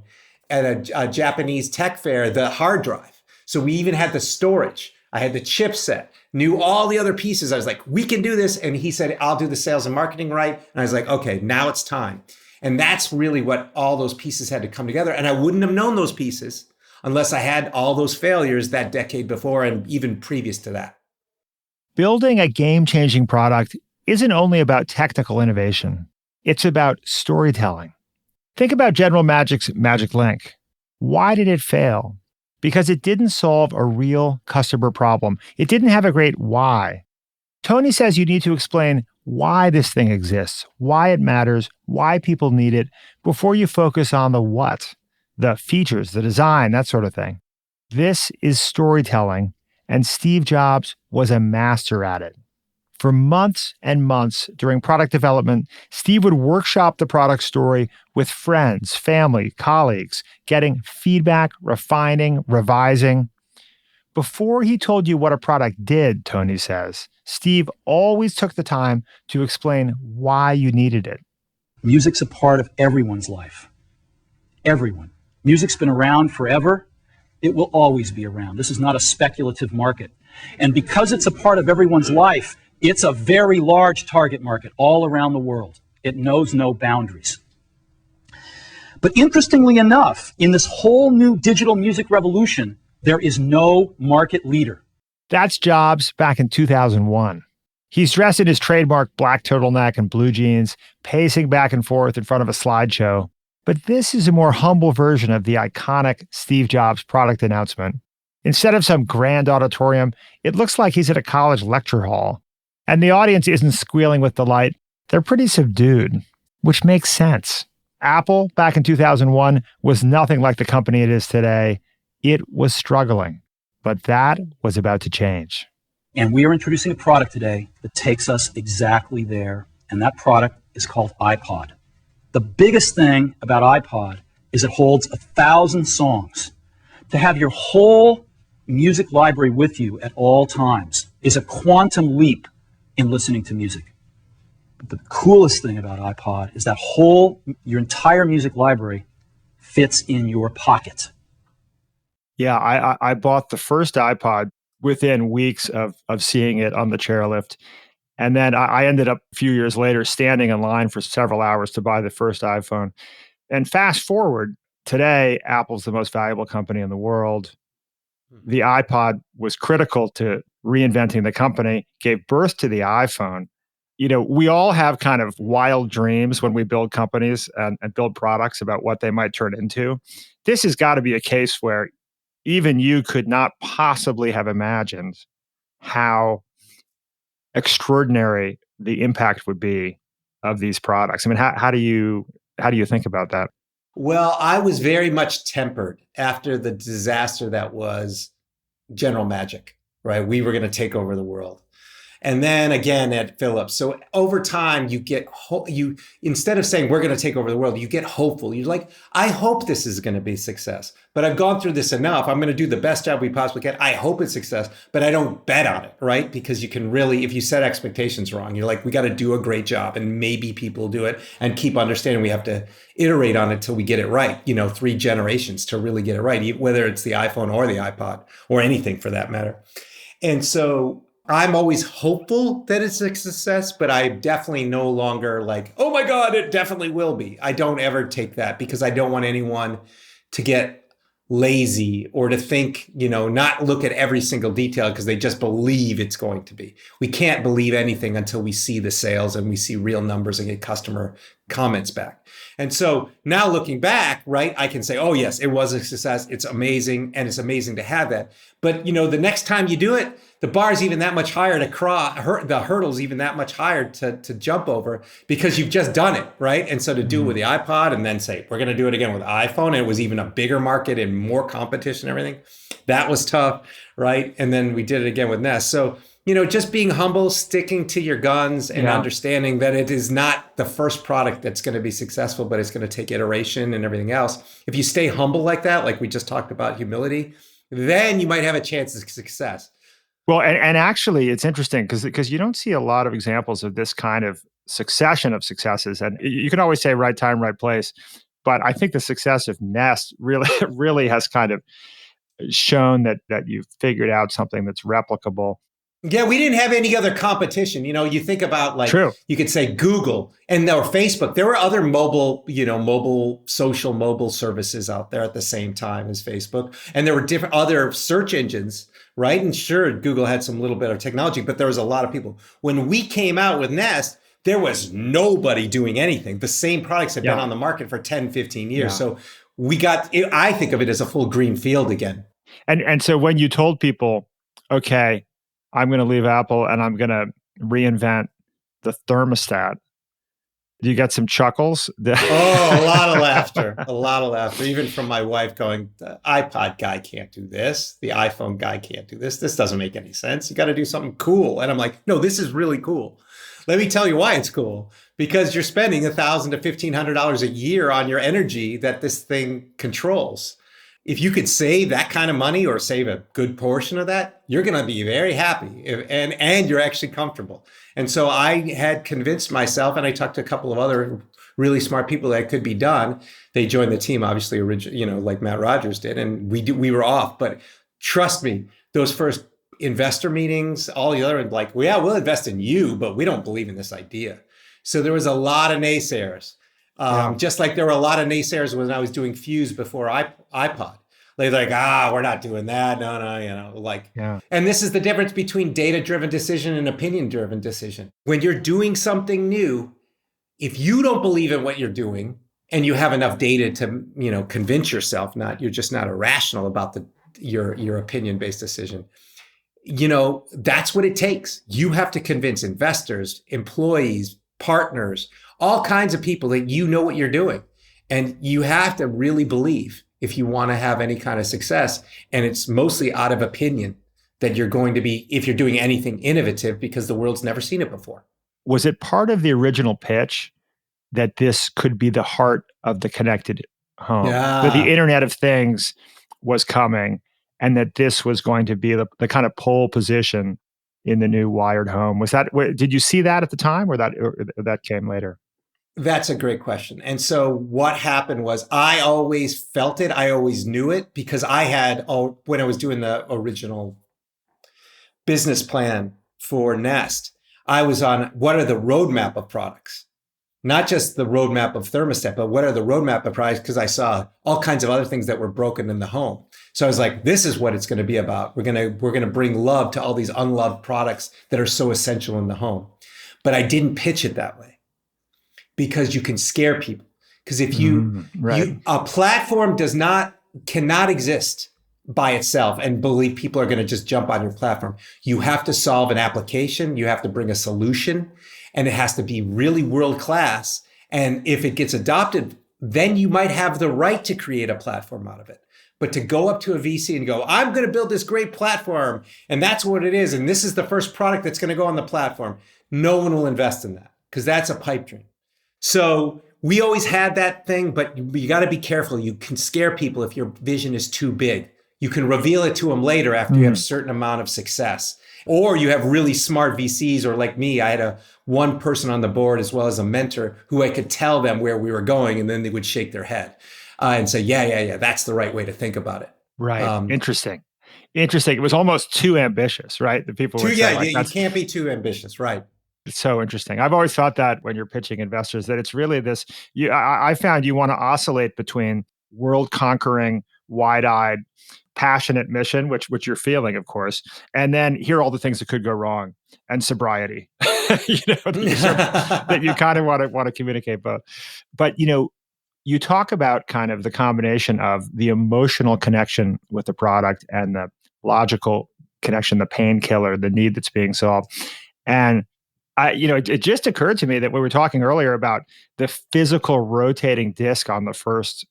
[SPEAKER 3] at a Japanese tech fair the hard drive. So we even had the storage. I had the chipset, knew all the other pieces. I was like, we can do this. And he said, I'll do the sales and marketing right. And I was like, okay, now it's time. And that's really what all those pieces had to come together. And I wouldn't have known those pieces unless I had all those failures that decade before and even previous to that.
[SPEAKER 2] Building a game-changing product isn't only about technical innovation. It's about storytelling. Think about General Magic's Magic Link. Why did it fail? Because it didn't solve a real customer problem. It didn't have a great why. Tony says you need to explain why this thing exists, why it matters, why people need it, before you focus on the what, the features, the design, that sort of thing. This is storytelling, and Steve Jobs was a master at it. For months and months during product development, Steve would workshop the product story with friends, family, colleagues, getting feedback, refining, revising. Before he told you what a product did, Tony says, Steve always took the time to explain why you needed it.
[SPEAKER 8] Music's a part of everyone's life. Everyone. Music's been around forever. It will always be around. This is not a speculative market. And because it's a part of everyone's life, it's a very large target market all around the world. It knows no boundaries. But interestingly enough, in this whole new digital music revolution, there is no market leader.
[SPEAKER 2] That's Jobs back in 2001. He's dressed in his trademark black turtleneck and blue jeans, pacing back and forth in front of a slideshow. But this is a more humble version of the iconic Steve Jobs product announcement. Instead of some grand auditorium, it looks like he's at a college lecture hall. And the audience isn't squealing with delight. They're pretty subdued, which makes sense. Apple, back in 2001, was nothing like the company it is today. It was struggling. But that was about to change.
[SPEAKER 8] And we are introducing a product today that takes us exactly there. And that product is called iPod. The biggest thing about iPod is it holds 1,000 songs. To have your whole music library with you at all times is a quantum leap in listening to music. But the coolest thing about iPod is that your entire music library fits in your pocket.
[SPEAKER 2] Yeah, I bought the first iPod within weeks of seeing it on the chairlift. And then I ended up a few years later standing in line for several hours to buy the first iPhone. And fast forward, today, Apple's the most valuable company in the world. The iPod was critical to reinventing the company, gave birth to the iPhone. You know, we all have kind of wild dreams when we build companies and build products about what they might turn into. This has got to be a case where even you could not possibly have imagined how extraordinary the impact would be of these products. I mean, how do you think about that?
[SPEAKER 3] Well, I was very much tempered after the disaster that was General Magic, right? We were going to take over the world. And then again at Philips. So over time, you get, instead of saying we're going to take over the world, you get hopeful. You're like, I hope this is going to be a success, but I've gone through this enough. I'm going to do the best job we possibly can. I hope it's success, but I don't bet on it, right? Because you can really, if you set expectations wrong, you're like, we got to do a great job and maybe people will do it, and keep understanding we have to iterate on it till we get it right. 3 generations to really get it right, whether it's the iPhone or the iPod or anything for that matter. And so I'm always hopeful that it's a success, but I'm definitely no longer like, oh my God, it definitely will be. I don't ever take that because I don't want anyone to get lazy or to think, not look at every single detail because they just believe it's going to be. We can't believe anything until we see the sales and we see real numbers and get customer comments back. And so now looking back, right, I can say, oh yes, it was a success. It's amazing. And it's amazing to have that. But the next time you do it, the bar is even that much higher to cross, the hurdle's even that much higher to jump over because you've just done it, right? And so to do it with the iPod and then say, we're going to do it again with iPhone, and it was even a bigger market and more competition and everything, that was tough, right? And then we did it again with Nest. So, just being humble, sticking to your guns and understanding that it is not the first product that's going to be successful, but it's going to take iteration and everything else. If you stay humble like that, like we just talked about humility, then you might have a chance of success.
[SPEAKER 2] Well, and actually, it's interesting because you don't see a lot of examples of this kind of succession of successes. And you can always say right time, right place. But I think the success of Nest really has kind of shown that you've figured out something that's replicable.
[SPEAKER 3] Yeah, we didn't have any other competition. You think about
[SPEAKER 2] True.
[SPEAKER 3] You could say Google or Facebook. There were other mobile services out there at the same time as Facebook. And there were different other search engines, right? And sure, Google had some little bit of technology, but there was a lot of people. When we came out with Nest, there was nobody doing anything. The same products had been on the market for 10, 15 years. Yeah. So I think of it as a full green field again.
[SPEAKER 2] And so when you told people, okay, I'm going to leave Apple and I'm going to reinvent the thermostat, do you get some chuckles?
[SPEAKER 3] A lot of laughter, even from my wife going, the iPod guy can't do this. The iPhone guy can't do this. This doesn't make any sense. You got to do something cool. And I'm like, no, this is really cool. Let me tell you why it's cool. Because you're spending $1,000 to $1,500 a year on your energy that this thing controls. If you could save that kind of money or save a good portion of that, you're going to be very happy and you're actually comfortable. And so I had convinced myself, and I talked to a couple of other really smart people that it could be done. They joined the team, obviously, like Matt Rogers did, and we were off. But trust me, those first investor meetings, all the other, like, well, yeah, we'll invest in you, but we don't believe in this idea. So there was a lot of naysayers. Just like there were a lot of naysayers when I was doing Fuse before iPod. A They're like, we're not doing that. No, like,
[SPEAKER 2] Yeah.
[SPEAKER 3] and this is the difference between data-driven decision and opinion-driven decision. When you're doing something new, if you don't believe in what you're doing and you have enough data to, convince yourself, you're just not irrational about your opinion-based decision. That's what it takes. You have to convince investors, employees, partners, all kinds of people that you know what you're doing. And you have to really believe if you want to have any kind of success. And it's mostly out of opinion that you're going to be, if you're doing anything innovative, because the world's never seen it before.
[SPEAKER 2] Was it part of the original pitch that this could be the heart of the connected home? That the Internet of Things was coming and that this was going to be the kind of pole position in the new wired home? Did you see that at the time or that came later?
[SPEAKER 3] That's a great question. And so what happened was I always felt it. I always knew it because when I was doing the original business plan for Nest, I was on what are the roadmap of products, not just the roadmap of thermostat, but what are the roadmap of products? Because I saw all kinds of other things that were broken in the home. So I was like, this is what it's going to be about. We're going to bring love to all these unloved products that are so essential in the home. But I didn't pitch it that way because you can scare people. Because if a platform cannot exist by itself and believe people are going to just jump on your platform. You have to solve an application. You have to bring a solution. And it has to be really world-class. And if it gets adopted, then you might have the right to create a platform out of it. But to go up to a VC and go, I'm going to build this great platform, and that's what it is, and this is the first product that's going to go on the platform, no one will invest in that because that's a pipe dream. So we always had that thing, but you got to be careful. You can scare people if your vision is too big. You can reveal it to them later after you have a certain amount of success. Or you have really smart VCs, or like me, I had one person on the board as well as a mentor who I could tell them where we were going, and then they would shake their head and say, yeah, that's the right way to think about it.
[SPEAKER 2] Right. Interesting. It was almost too ambitious, right? The people would say,
[SPEAKER 3] you can't be too ambitious, right?
[SPEAKER 2] It's so interesting. I've always thought that when you're pitching investors, that it's really this, I found you want to oscillate between world-conquering, wide-eyed, passionate mission, which you're feeling, of course, and then here are all the things that could go wrong, and sobriety, that you kind of want to communicate both. But, you talk about kind of the combination of the emotional connection with the product and the logical connection, the painkiller, the need that's being solved. And it just occurred to me that we were talking earlier about the physical rotating disc on the first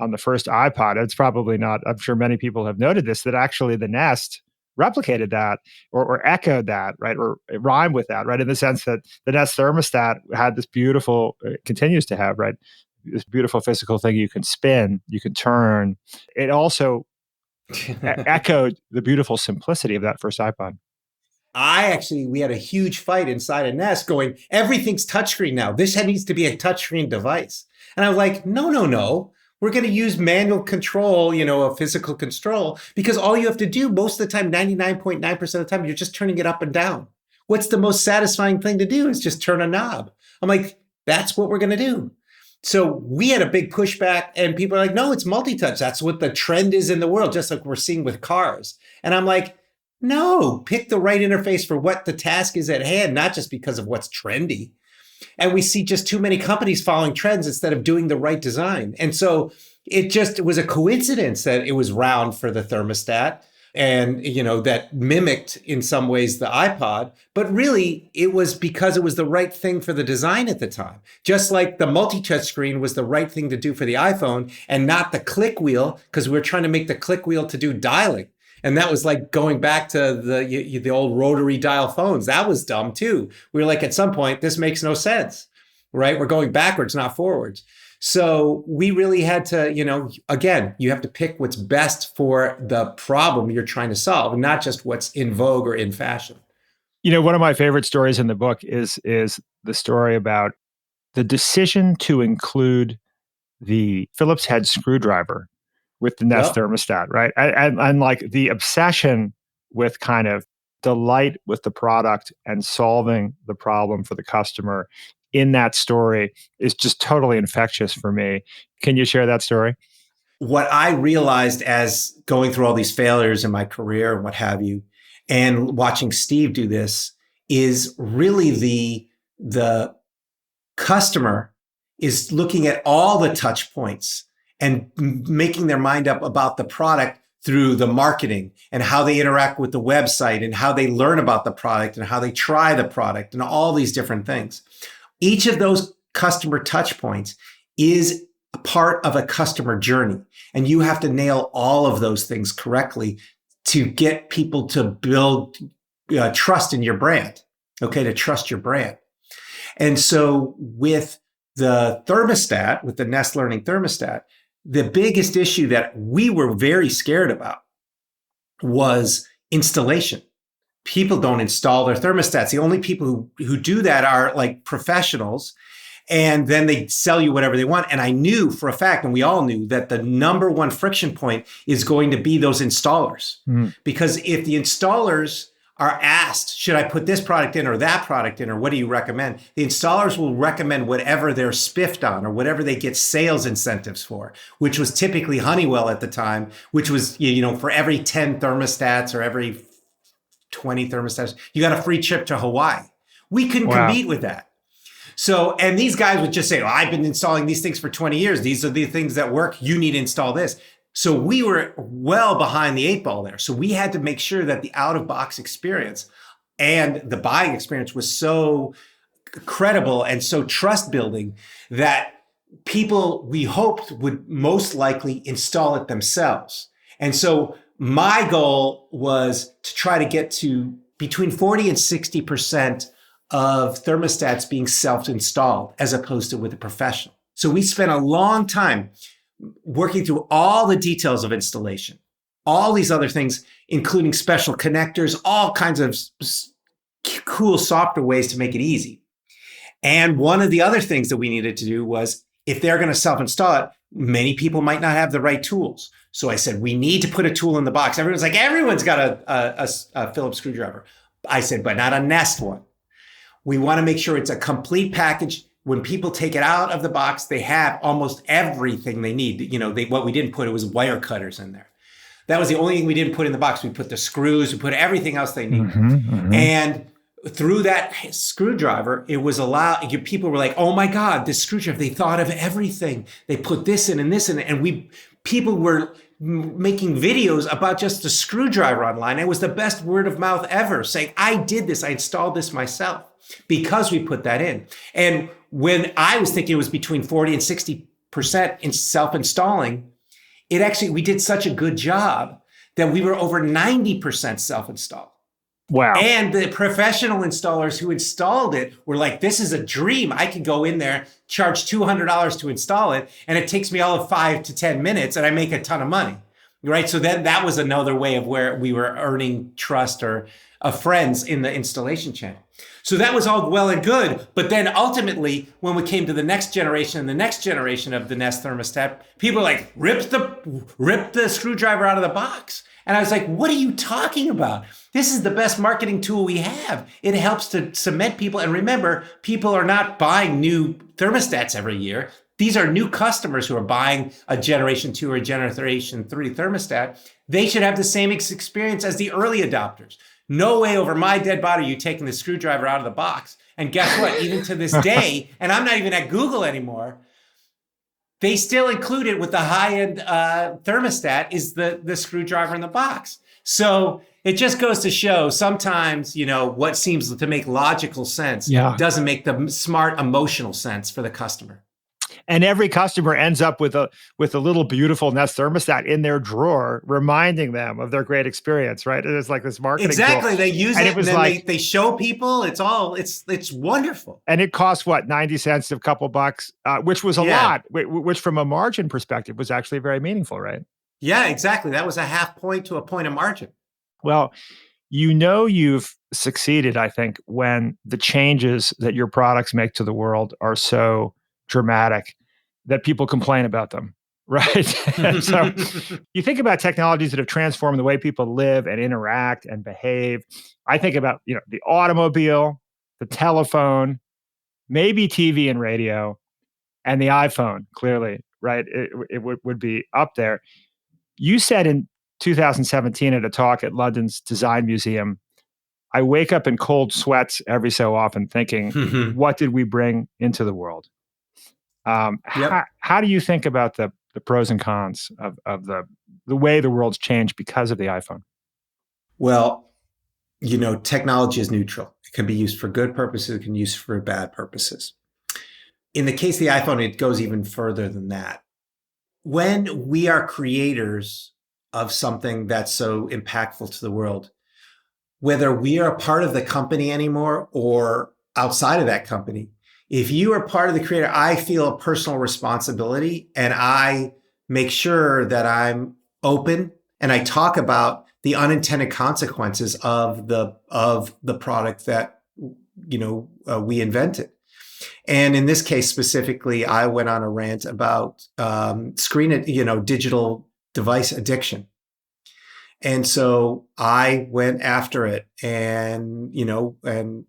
[SPEAKER 2] iPod. It's probably not, I'm sure many people have noted this, that actually the Nest replicated that or echoed that, right? Or it rhymed with that, right? In the sense that the Nest thermostat had this beautiful, continues to have, right? This beautiful physical thing you can spin, you can turn. It also echoed the beautiful simplicity of that first iPod.
[SPEAKER 3] We had a huge fight inside of Nest going, everything's touchscreen now. This needs to be a touchscreen device. And I was like, no. We're going to use manual control, a physical control, because all you have to do most of the time, 99.9% of the time, you're just turning it up and down. What's the most satisfying thing to do is just turn a knob. I'm like, that's what we're going to do. So we had a big pushback and people are like, no, it's multi-touch. That's what the trend is in the world, just like we're seeing with cars. And I'm like, no, pick the right interface for what the task is at hand, not just because of what's trendy. And we see just too many companies following trends instead of doing the right design. And so it was a coincidence that it was round for the thermostat and, that mimicked in some ways the iPod. But really, it was because it was the right thing for the design at the time. Just like the multi-touch screen was the right thing to do for the iPhone and not the click wheel, because we're trying to make the click wheel to do dialing. And that was like going back to the old rotary dial phones. That was dumb too. We were like, at some point, this makes no sense, right? We're going backwards, not forwards. So we really had to, again, you have to pick what's best for the problem you're trying to solve, and not just what's in vogue or in fashion.
[SPEAKER 2] One of my favorite stories in the book is the story about the decision to include the Phillips head screwdriver with the Nest thermostat, right? And like the obsession with kind of delight with the product and solving the problem for the customer in that story is just totally infectious for me. Can you share that story?
[SPEAKER 3] what I realized as going through all these failures in my career and what have you, and watching Steve do this, is really the customer is looking at all the touch points and making their mind up about the product through the marketing and how they interact with the website and how they learn about the product and how they try the product and all these different things. Each of those customer touch points is a part of a customer journey. And you have to nail all of those things correctly to get people to build trust in your brand, okay, to trust your brand. And so with the thermostat, with the Nest Learning Thermostat, the biggest issue that we were very scared about was installation. People don't install their thermostats. The only people who do that are like professionals, and then they sell you whatever they want. And I knew for a fact, and we all knew, that the number one friction point is going to be those installers. Because if the installers are asked, should I put this product in or that product in, or what do you recommend? The installers will recommend whatever they're spiffed on or whatever they get sales incentives for, which was typically Honeywell at the time, which was, for every 10 thermostats or every 20 thermostats, you got a free trip to Hawaii. We couldn't compete with that. So, and these guys would just say, I've been installing these things for 20 years. These are the things that work. You need to install this. So we were well behind the 8 ball there. So we had to make sure that the out-of-box experience and the buying experience was so credible and so trust-building that people, we hoped, would most likely install it themselves. And so my goal was to try to get to between 40 and 60% of thermostats being self-installed as opposed to with a professional. So we spent a long time working through all the details of installation, all these other things, including special connectors, all kinds of cool software ways to make it easy. And one of the other things that we needed to do was, if they're going to self-install it, many people might not have the right tools. So I said, we need to put a tool in the box. Everyone's like, everyone's got a Phillips screwdriver. I said, but not a Nest one. We want to make sure it's a complete package. When people take it out of the box, they have almost everything they need. What we didn't put, it was wire cutters in there. That was the only thing we didn't put in the box. We put the screws, we put everything else they needed. And through that screwdriver, it was people were like, oh my God, this screwdriver, they thought of everything. They put this in and this in, and people were making videos about just the screwdriver online. It was the best word of mouth ever, saying, I did this, I installed this myself, because we put that in. And when I was thinking it was between 40 and 60% in self-installing, we did such a good job that we were over 90% self-install.
[SPEAKER 2] Wow.
[SPEAKER 3] And the professional installers who installed it were like, this is a dream. I can go in there, charge $200 to install it, and it takes me all of 5 to 10 minutes, and I make a ton of money, right? So then that was another way of where we were earning trust of friends in the installation channel. So that was all well and good. But then ultimately, when we came to the next generation of the Nest thermostat, people were like, rip the screwdriver out of the box. And I was like, what are you talking about? This is the best marketing tool we have. It helps to cement people. And remember, people are not buying new thermostats every year. These are new customers who are buying a Generation 2 or a Generation 3 thermostat. They should have the same experience as the early adopters. No way over my dead body are you taking the screwdriver out of the box. And guess what? Even to this day, and I'm not even at Google anymore, they still include it with the high-end thermostat is the screwdriver in the box. So it just goes to show sometimes, what seems to make logical sense doesn't make the smart emotional sense for the customer.
[SPEAKER 2] And every customer ends up with a little beautiful Nest thermostat in their drawer, reminding them of their great experience, right? It is like this marketing
[SPEAKER 3] Exactly.
[SPEAKER 2] tool.
[SPEAKER 3] They use
[SPEAKER 2] and
[SPEAKER 3] it
[SPEAKER 2] was
[SPEAKER 3] and then
[SPEAKER 2] like,
[SPEAKER 3] they show people. It's wonderful.
[SPEAKER 2] And it costs what, 90 cents, a couple bucks, which was a lot, which from a margin perspective was actually very meaningful, right?
[SPEAKER 3] Yeah, exactly. That was a half point to a point of margin.
[SPEAKER 2] Well, you've succeeded, I think, when the changes that your products make to the world are so dramatic that people complain about them, right? And so you think about technologies that have transformed the way people live and interact and behave. I think about, the automobile, the telephone, maybe TV and radio, and the iPhone, clearly. right? It would be up there. You said in 2017 at a talk at London's Design Museum, I wake up in cold sweats every so often thinking, what did we bring into the world?
[SPEAKER 3] Yep.
[SPEAKER 2] How do you think about the pros and cons of the way the world's changed because of the iPhone?
[SPEAKER 3] Well, technology is neutral. It can be used for good purposes. It can be used for bad purposes. In the case of the iPhone, it goes even further than that. When we are creators of something that's so impactful to the world, whether we are a part of the company anymore or outside of that company, if you are part of the creator, I feel a personal responsibility, and I make sure that I'm open and I talk about the unintended consequences of the product that we invented. And in this case specifically, I went on a rant about digital device addiction. And so I went after it, and a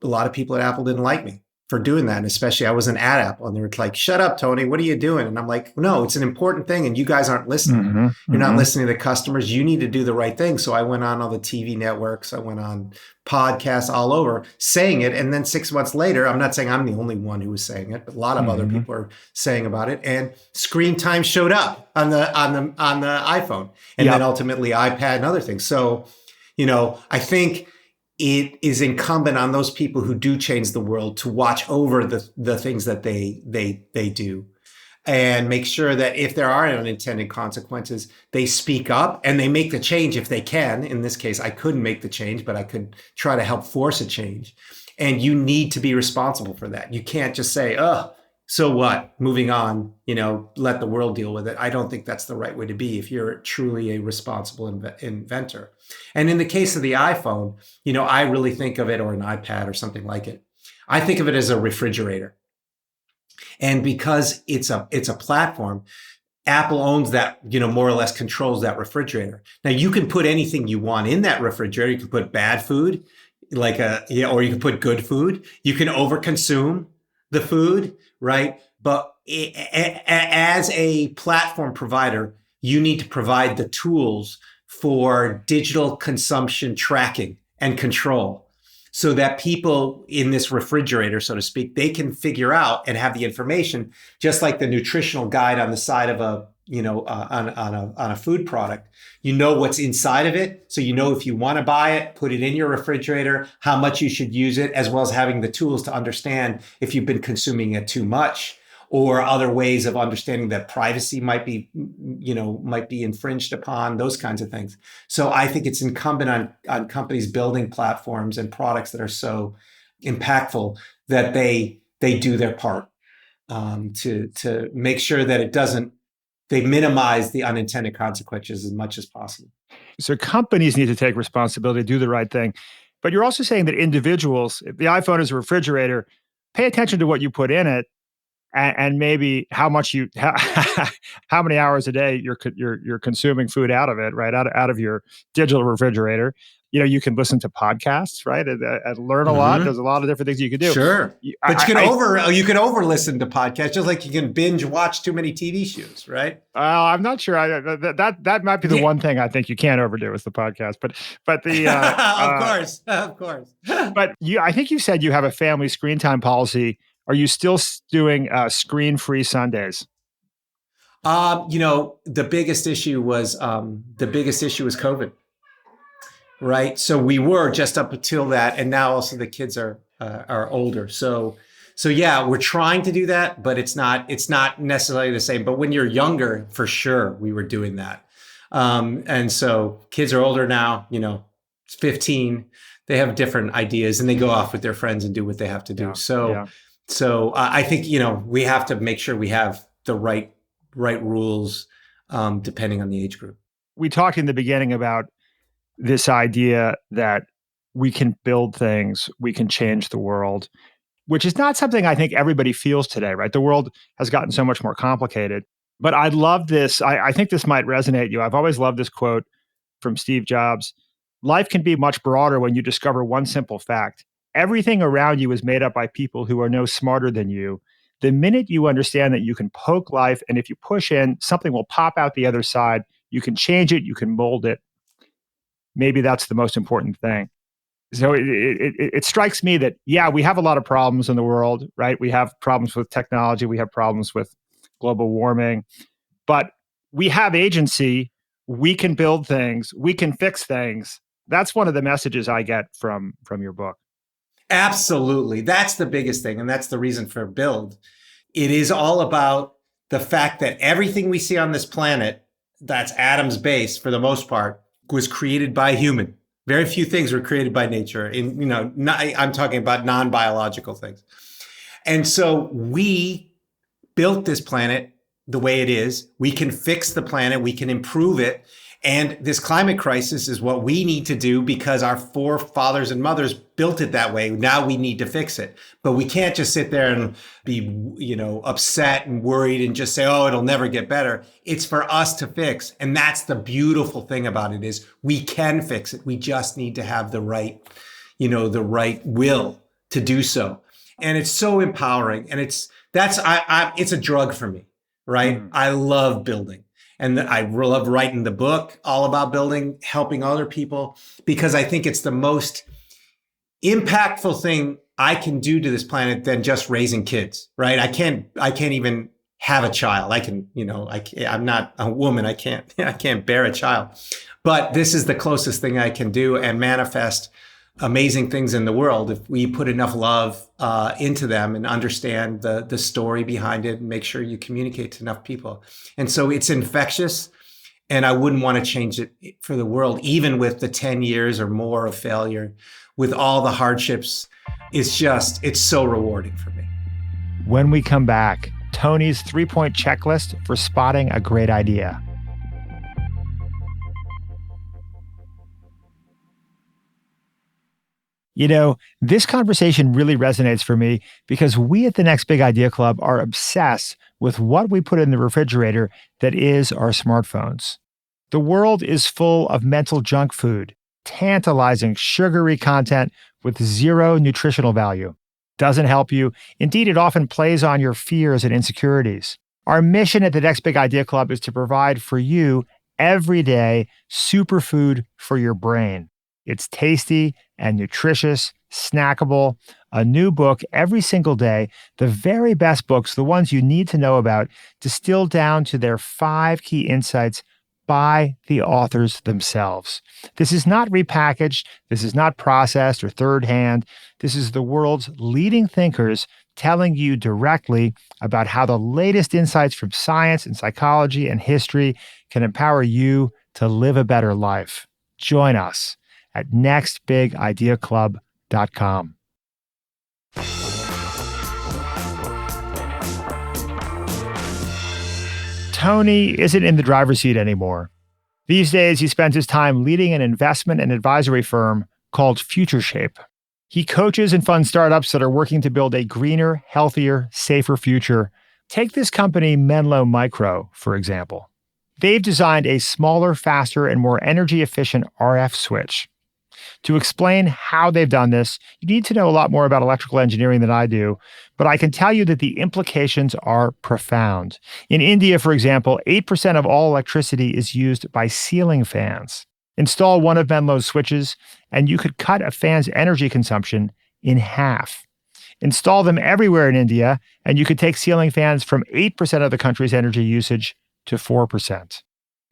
[SPEAKER 3] lot of people at Apple didn't like me for doing that. And especially I was an ad Apple, and they were like, "Shut up, Tony, what are you doing?" And I'm like, "No, it's an important thing. And you guys aren't listening. You're not listening to the customers. You need to do the right thing." So I went on all the TV networks. I went on podcasts all over saying it. And then 6 months later, I'm not saying I'm the only one who was saying it, but a lot of other people are saying about it. And screen time showed up on the iPhone, and then ultimately iPad and other things. So, I think it is incumbent on those people who do change the world to watch over the things that they do, and make sure that if there are unintended consequences, they speak up and they make the change if they can. In this case, I couldn't make the change, but I could try to help force a change. And you need to be responsible for that. You can't just say, "Oh, so what? Moving on, let the world deal with it." I don't think that's the right way to be if you're truly a responsible inventor. And in the case of the iPhone, I really think of it, or an iPad or something like it, I think of it as a refrigerator. And because it's a platform, Apple owns that, more or less controls that refrigerator. Now you can put anything you want in that refrigerator. You can put bad food, or you can put good food. You can overconsume the food, right? But as a platform provider, you need to provide the tools for digital consumption tracking and control, so that people in this refrigerator, so to speak, they can figure out and have the information, just like the nutritional guide on the side of on a food product. You know what's inside of it. So if you want to buy it, put it in your refrigerator, how much you should use it, as well as having the tools to understand if you've been consuming it too much, or other ways of understanding that privacy might be infringed upon, those kinds of things. So I think it's incumbent on companies building platforms and products that are so impactful that they do their part to make sure that they minimize the unintended consequences as much as possible.
[SPEAKER 2] So companies need to take responsibility, do the right thing. But you're also saying that individuals, if the iPhone is a refrigerator, pay attention to what you put in it, and maybe how many hours a day you're consuming food out of it, right? Out of your digital refrigerator. You can listen to podcasts, right? And learn a lot. There's a lot of different things you can do.
[SPEAKER 3] Sure. But you can over listen to podcasts, just like you can binge watch too many TV shows, right?
[SPEAKER 2] I'm not sure. That might be the one thing I think you can't overdo is the podcast. But the
[SPEAKER 3] of course.
[SPEAKER 2] But I think you said you have a family screen time policy. Are you still doing screen-free Sundays?
[SPEAKER 3] The biggest issue was COVID, right? So we were just up until that, and now also the kids are older. So yeah, we're trying to do that, but it's not necessarily the same. But when you're younger, for sure, we were doing that. And so kids are older now. 15. They have different ideas, and they go off with their friends and do what they have to do.
[SPEAKER 2] Yeah.
[SPEAKER 3] So I think, we have to make sure we have the right rules depending on the age group.
[SPEAKER 2] We talked in the beginning about this idea that we can build things, we can change the world, which is not something I think everybody feels today, right? The world has gotten so much more complicated. But I love this. I think this might resonate you. I've always loved this quote from Steve Jobs. Life can be much broader when you discover one simple fact. Everything around you is made up by people who are no smarter than you. The minute you understand that you can poke life, and if you push in, something will pop out the other side, you can change it, you can mold it. Maybe that's the most important thing. So it strikes me that, yeah, we have a lot of problems in the world, right? We have problems with technology. We have problems with global warming, but we have agency. We can build things. We can fix things. That's one of the messages I get from your book.
[SPEAKER 3] Absolutely. That's the biggest thing. And that's the reason for Build. It is all about the fact that everything we see on this planet, that's atoms based for the most part, was created by human. Very few things were created by nature. I'm talking about non-biological things. And so we built this planet the way it is. We can fix the planet. We can improve it. And this climate crisis is what we need to do because our forefathers and mothers built it that way. Now we need to fix it. But we can't just sit there and be, upset and worried and just say, oh, it'll never get better. It's for us to fix. And that's the beautiful thing about it is we can fix it. We just need to have the right will to do so. And it's so empowering. And it's a drug for me, right? I love building. And I love writing the book all about building, helping other people, because I think it's the most impactful thing I can do to this planet than just raising kids, right? I can't even have a child. I'm not a woman. I can't bear a child, but this is the closest thing I can do and manifest amazing things in the world if we put enough love into them and understand the story behind it and make sure you communicate to enough people. And so it's infectious, and I wouldn't want to change it for the world, even with the 10 years or more of failure, with all the hardships. It's so rewarding for me.
[SPEAKER 2] When we come back, Tony's 3-point checklist for spotting a great idea. This conversation really resonates for me because we at the Next Big Idea Club are obsessed with what we put in the refrigerator that is our smartphones. The world is full of mental junk food, tantalizing, sugary content with zero nutritional value. Doesn't help you. Indeed, it often plays on your fears and insecurities. Our mission at the Next Big Idea Club is to provide for you everyday superfood for your brain. It's tasty and nutritious, snackable, a new book every single day, the very best books, the ones you need to know about, distilled down to their 5 key insights by the authors themselves. This is not repackaged. This is not processed or third hand. This is the world's leading thinkers telling you directly about how the latest insights from science and psychology and history can empower you to live a better life. Join us at nextbigideaclub.com. Tony isn't in the driver's seat anymore. These days, he spends his time leading an investment and advisory firm called Future Shape. He coaches and funds startups that are working to build a greener, healthier, safer future. Take this company, Menlo Micro, for example. They've designed a smaller, faster, and more energy-efficient RF switch. To explain how they've done this, you need to know a lot more about electrical engineering than I do, but I can tell you that the implications are profound. In India, for example, 8% of all electricity is used by ceiling fans. Install one of Menlo's switches, and you could cut a fan's energy consumption in half. Install them everywhere in India, and you could take ceiling fans from 8% of the country's energy usage to 4%.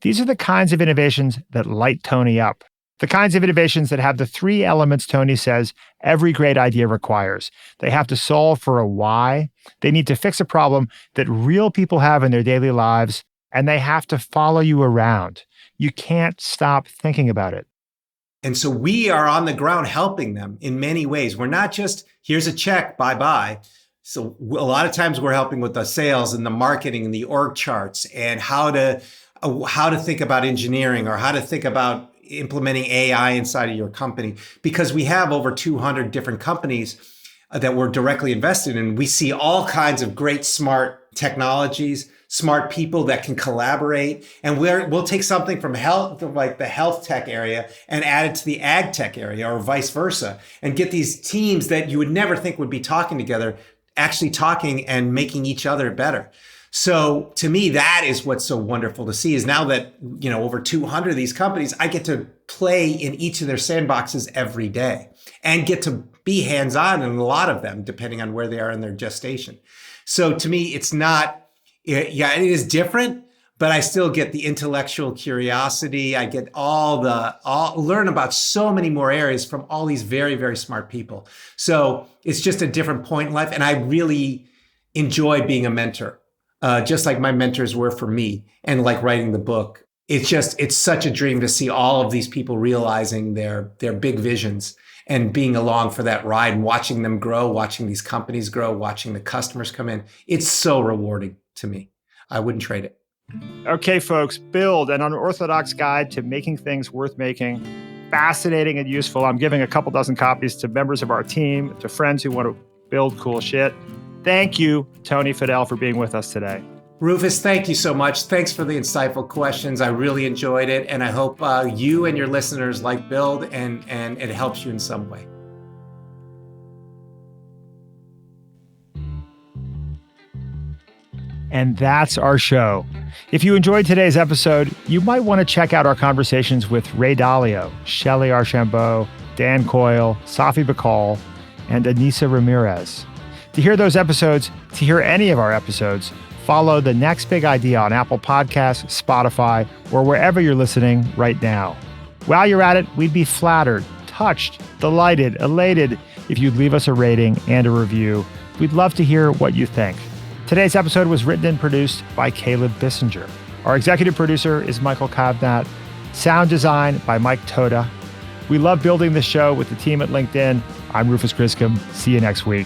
[SPEAKER 2] These are the kinds of innovations that light Tony up. The kinds of innovations that have the 3 elements Tony says every great idea requires. They have to solve for a why, they need to fix a problem that real people have in their daily lives, and they have to follow you around. You can't stop thinking about it.
[SPEAKER 3] And so we are on the ground helping them in many ways. We're not just, here's a check, bye-bye. So a lot of times we're helping with the sales and the marketing and the org charts and how to think about engineering or how to think about implementing AI inside of your company, because we have over 200 different companies that we're directly invested in. We see all kinds of great, smart technologies, smart people that can collaborate. And we'll take something from health, like the health tech area, and add it to the ag tech area or vice versa, and get these teams that you would never think would be talking together actually talking and making each other better. So to me, that is what's so wonderful to see, is now that, over 200 of these companies, I get to play in each of their sandboxes every day and get to be hands-on in a lot of them, depending on where they are in their gestation. So to me, it's not, it is different, but I still get the intellectual curiosity. I get learn about so many more areas from all these very, very smart people. So it's just a different point in life. And I really enjoy being a mentor, just like my mentors were for me, and like writing the book. It's such a dream to see all of these people realizing their big visions and being along for that ride and watching them grow, watching these companies grow, watching the customers come in. It's so rewarding to me. I wouldn't trade it.
[SPEAKER 2] Okay, folks, Build, an unorthodox guide to making things worth making. Fascinating and useful. I'm giving a couple dozen copies to members of our team, to friends who want to build cool shit. Thank you, Tony Fadell, for being with us today.
[SPEAKER 3] Rufus, thank you so much. Thanks for the insightful questions. I really enjoyed it. And I hope you and your listeners like Build and it helps you in some way.
[SPEAKER 2] And that's our show. If you enjoyed today's episode, you might want to check out our conversations with Ray Dalio, Shelley Archambault, Dan Coyle, Safi Bacall, and Anissa Ramirez. To hear those episodes, to hear any of our episodes, follow The Next Big Idea on Apple Podcasts, Spotify, or wherever you're listening right now. While you're at it, we'd be flattered, touched, delighted, elated if you'd leave us a rating and a review. We'd love to hear what you think. Today's episode was written and produced by Caleb Bissinger. Our executive producer is Michael Kovnat. Sound design by Mike Toda. We love building this show with the team at LinkedIn. I'm Rufus Griscom. See you next week.